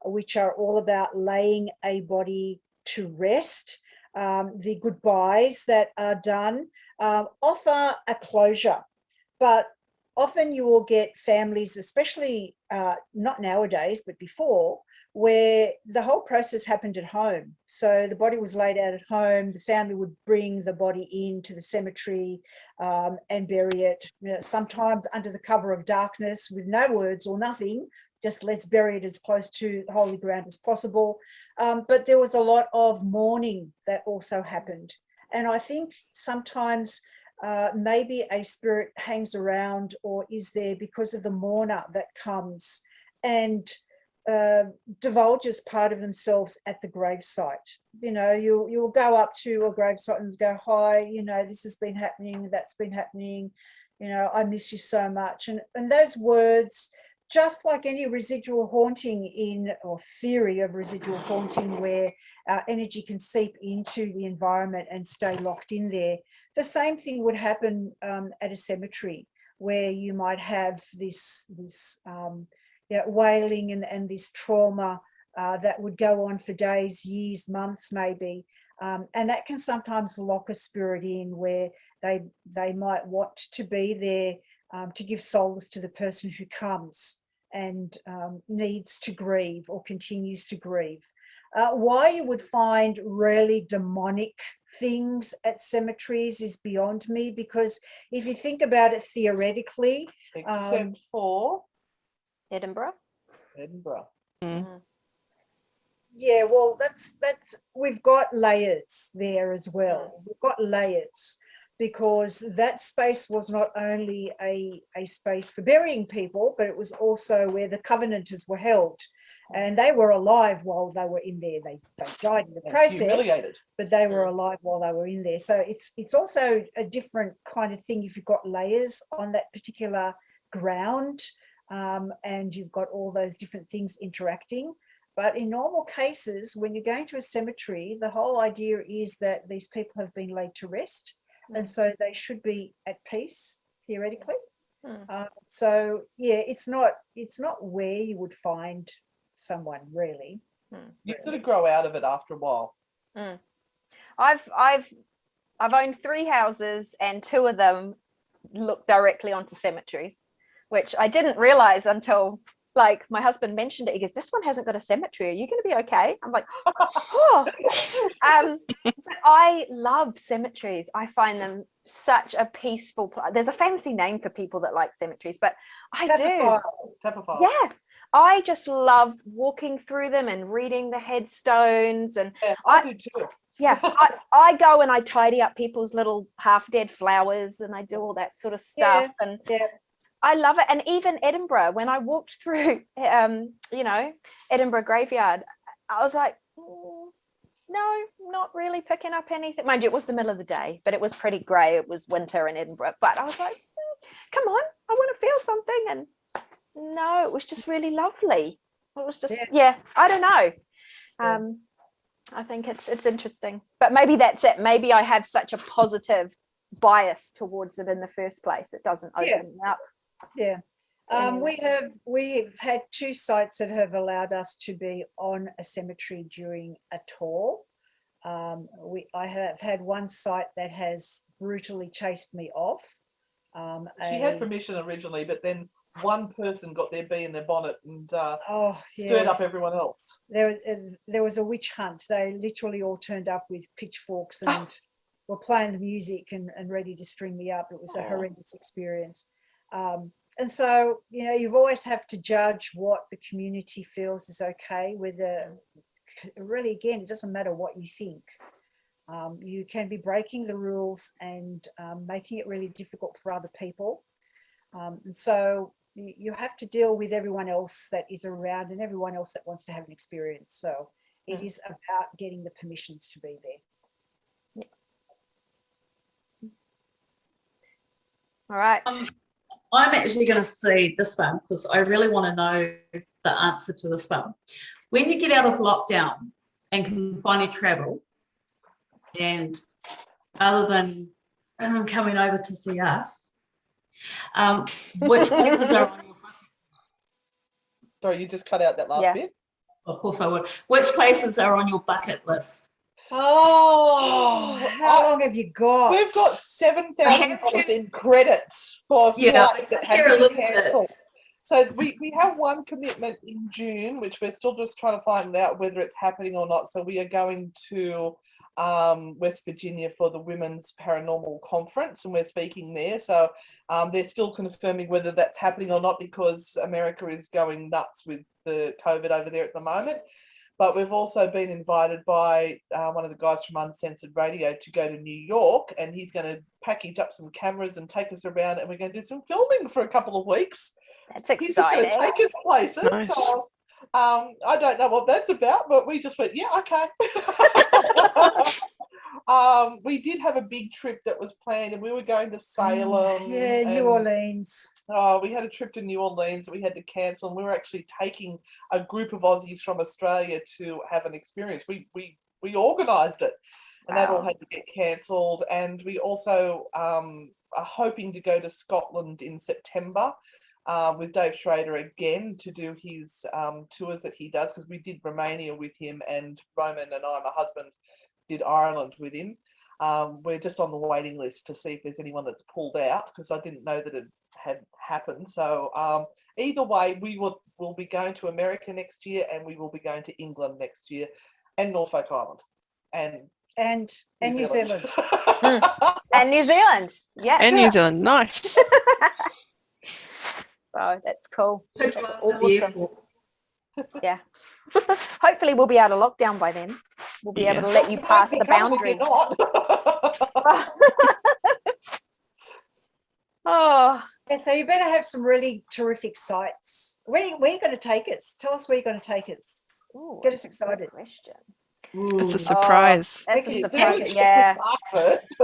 which are all about laying a body to rest, the goodbyes that are done, offer a closure. But often you will get families, especially not nowadays, but before, where the whole process happened at home. So the body was laid out at home. The family would bring the body into the cemetery and bury it, sometimes under the cover of darkness with no words or nothing. Just let's bury it as close to holy ground as possible. But there was a lot of mourning that also happened. And I think sometimes maybe a spirit hangs around or is there because of the mourner that comes and divulges part of themselves at the gravesite. You'll go up to a gravesite and go, hi, this has been happening, that's been happening, I miss you so much. And those words, just like any residual haunting or theory of residual haunting where energy can seep into the environment and stay locked in there, the same thing would happen at a cemetery where you might have this wailing and this trauma that would go on for days, years, months maybe. And that can sometimes lock a spirit in where they might want to be there to give solace to the person who comes and needs to grieve or continues to grieve. Why you would find really demonic things at cemeteries is beyond me, because if you think about it theoretically, except for Edinburgh. Yeah, well, that's we've got layers there as well. We've got layers because that space was not only a space for burying people, but it was also where the covenanters were held. And they were alive while they were in there. They died in the process, but they were alive while they were in there. So it's also a different kind of thing if you've got layers on that particular ground and you've got all those different things interacting. But in normal cases, when you're going to a cemetery, the whole idea is that these people have been laid to rest. And so they should be at peace, theoretically. So yeah, it's not where you would find someone really. You sort of grow out of it after a while. I've owned 3 houses and 2 of them look directly onto cemeteries, which I didn't realize until like my husband mentioned it. He goes, this one hasn't got a cemetery, are you going to be okay? I'm like, oh. But I love cemeteries. I find them such a peaceful place. There's a fancy name for people that like cemeteries, but I do. Yeah, I just love walking through them and reading the headstones. And yeah, I do too. Yeah, I go and I tidy up people's little half-dead flowers and I do all that sort of stuff. I love it. And even Edinburgh, when I walked through, Edinburgh graveyard, I was like, no, not really picking up anything. Mind you, it was the middle of the day, but it was pretty grey. It was winter in Edinburgh. But I was like, come on, I want to feel something. And no, it was just really lovely. It was just, I don't know. I think it's interesting. But maybe that's it. Maybe I have such a positive bias towards it in the first place. It doesn't open me up. Yeah. We've had 2 sites that have allowed us to be on a cemetery during a tour. I have had one site that has brutally chased me off. She had permission originally, but then one person got their bee in their bonnet and stirred up everyone else. There was a witch hunt. They literally all turned up with pitchforks and were playing the music and ready to string me up. It was a horrendous experience. And so, you always have to judge what the community feels is okay. Really, again, it doesn't matter what you think. You can be breaking the rules and making it really difficult for other people. And so you have to deal with everyone else that is around and everyone else that wants to have an experience. So it is about getting the permissions to be there. All right. I'm actually going to say this one because I really want to know the answer to this one. When you get out of lockdown and can finally travel, and other than coming over to see us, Which places are on your Sorry, you just cut out that last Yeah. bit. Of course I would. Which places are on your bucket list? Oh, how long have you got? We've got $7,000 in credits for flights that have been cancelled. So we have one commitment in June, which we're still just trying to find out whether it's happening or not. So we are going to West Virginia for the Women's Paranormal Conference, and we're speaking there. So they're still confirming whether that's happening or not, because America is going nuts with the COVID over there at the moment. But we've also been invited by one of the guys from Uncensored Radio to go to New York, and he's going to package up some cameras and take us around, and we're going to do some filming for a couple of weeks. That's exciting. He's just going to take us places. Nice. So I don't know what that's about, but we just went, yeah, okay. We did have a big trip that was planned, and we were going to Salem. Yeah, New Orleans. We had a trip to New Orleans that we had to cancel, and we were actually taking a group of Aussies from Australia to have an experience. We organised it, and that all had to get cancelled. And we also are hoping to go to Scotland in September with Dave Schrader again to do his tours that he does, because we did Romania with him, and Roman and I, my husband, did Ireland with him. We're just on the waiting list to see if there's anyone that's pulled out, because I didn't know that it had happened. So either way, we'll be going to America next year, and we will be going to England next year, and Norfolk Island, and New Zealand. And New Zealand. Yeah. And New Zealand, nice. So that's cool. Pick That's up at the awesome. airport. Yeah. Hopefully we'll be out of lockdown by then. We'll be able to let you pass the boundary. Oh, Yeah, so you better have some really terrific sites. Where are you going to take us? Tell us where you're going to take us. ooh, Get us that's a good excited. question. It's a Ooh. surprise. That's We a can surprise. Yeah. First.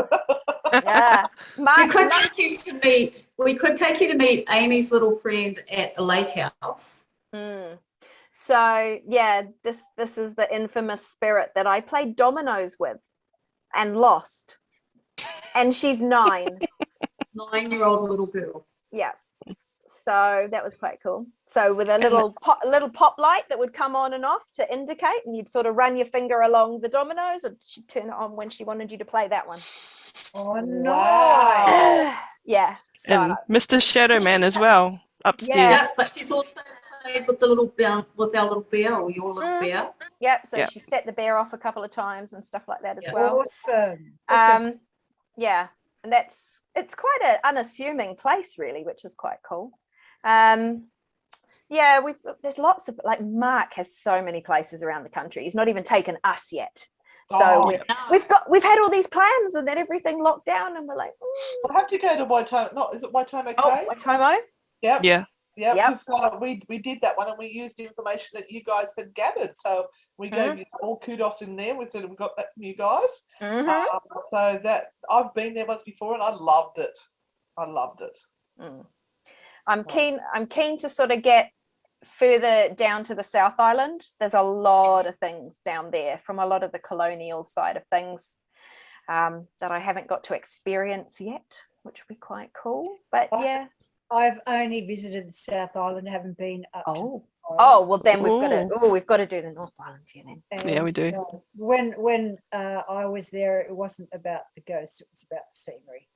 Yeah. We Mark, could take you to meet Amy's little friend at the lake house. Mm. So yeah, this is the infamous spirit that I played dominoes with and lost. And she's 9. 9-year-old little girl. Yeah. So that was quite cool. So with a little pop light that would come on and off to indicate, and you'd sort of run your finger along the dominoes, and she'd turn it on when she wanted you to play that one. Oh, Wow. nice. Yeah. So, And Mr. Shadow Man as well, upstairs. Yeah, but she's also played with the little bear, with our little bear, or your little bear. yep. So Yep. she set the bear off a couple of times and stuff like that as Yeah. well. Awesome. That sounds- Yeah, and it's quite an unassuming place, really, which is quite cool. Yeah, there's lots of, like, Mark has so many places around the country. He's not even taken us yet. So we've had all these plans, and then everything locked down, and we're like, We'll have to go to Waitomo. Is it Waitomo Cave? oh, Waitomo? Yep. Yeah. Yeah, Yep. because we did that one, and we used the information that you guys had gathered. So we gave you all kudos in there. We said we got that from you guys. Mm-hmm. So that I've been there once before, and I loved it. I'm keen to sort of get further down to the South Island. There's a lot of things down there from a lot of the colonial side of things that I haven't got to experience yet, which would be quite cool. But yeah. I've only visited the South Island, haven't been up to well then we've got to do the North Island for you then. And, Yeah, we do. When I was there, it wasn't about the ghosts, it was about the scenery.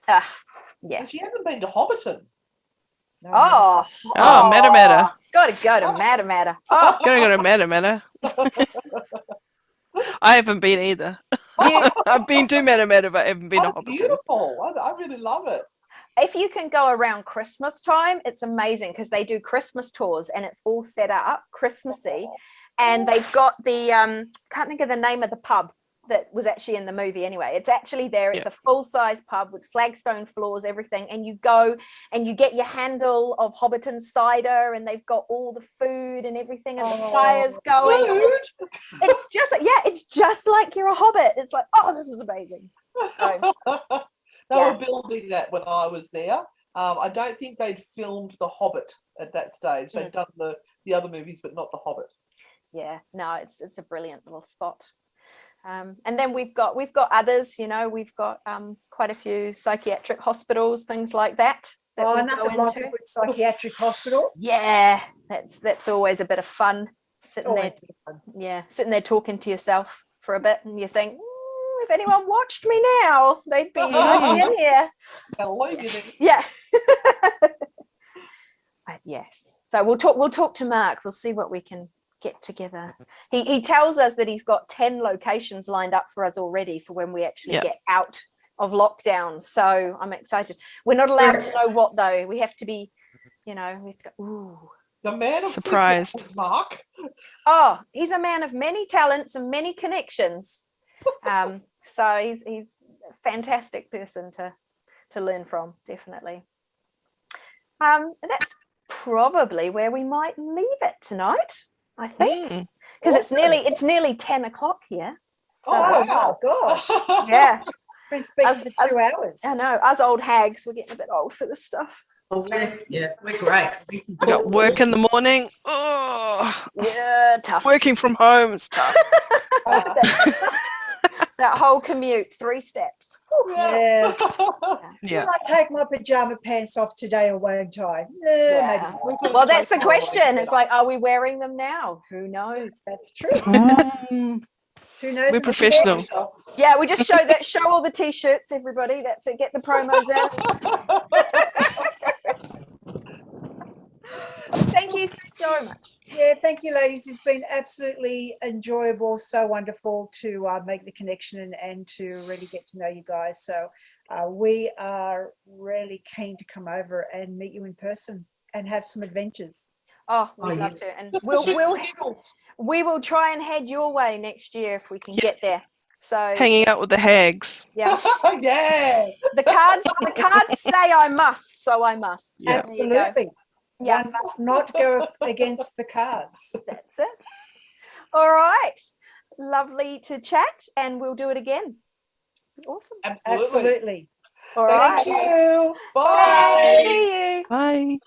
Yeah. And she hasn't been to Hobbiton. No, Oh, Matamata. Gotta go to Matamata. Oh, Gotta go to Matamata. I haven't been either. I've been to Matamata, but I haven't been to It's Hobbiton. beautiful. I really love it. if you can go around Christmas time, it's amazing because they do Christmas tours and it's all set up Christmassy. And they've got the can't think of the name of the pub that was actually in the movie anyway. It's actually there. It's a full-size pub with flagstone floors, everything, and you go and you get your handle of Hobbiton cider, and they've got all the food and everything, and the fire's going. Food? It's just like you're a hobbit. It's like, oh, this is amazing. So, They were building that when I was there. I don't think they'd filmed The Hobbit at that stage. They'd done the other movies, but not The Hobbit. Yeah, no, it's a brilliant little spot. And then we've got others, you know, we've got quite a few psychiatric hospitals, things like that. that Oh, we'll nothing go like a into. good psychiatric hospital. Yeah, that's always a bit of fun. Sitting there, Always be fun. sitting there talking to yourself for a bit, and you think, if anyone watched me now, they'd be in here. Hello, you there. Yeah. But yes. So we'll talk to Mark. We'll see what we can get together. He tells us that he's got 10 locations lined up for us already for when we actually get out of lockdown. So I'm excited. We're not allowed to know what though. We have to be, we have to go, ooh. The man of Surprised. secrets, Mark. Oh, he's a man of many talents and many connections. So he's a fantastic person to learn from, definitely. That's probably where we might leave it tonight, I think, because it's nearly 10 o'clock here. So, Oh, wow, gosh. yeah. Been speaking for 2 hours. I know, us old hags, we're getting a bit old for this stuff. Yeah, we're great. I got work in the morning. Oh, Yeah, tough. working from home is tough. That whole commute, 3 steps. Yeah. Yeah. Will I take my pajama pants off today or won't I? Maybe not. Well, that's the question. It's like, are we wearing them now? Who knows? That's true. Who knows? We're if it's professional. there? Yeah, we just show all the t-shirts, everybody. That's it. Get the promos out. Thank you so much. Yeah, thank you, ladies. It's been absolutely enjoyable, so wonderful to make the connection and to really get to know you guys. So we are really keen to come over and meet you in person and have some adventures. Oh, we'd love to. And Just for shits and giggles. we will try and head your way next year if we can get there. So Hanging out with the hags. yeah. Yeah. The cards say I must, so I must. Yeah. Absolutely. Yeah. One must not go against the cards. That's it. All right. Lovely to chat, and we'll do it again. Awesome. Absolutely. Absolutely. All right. Thank you. Bye. Bye. See you. Bye.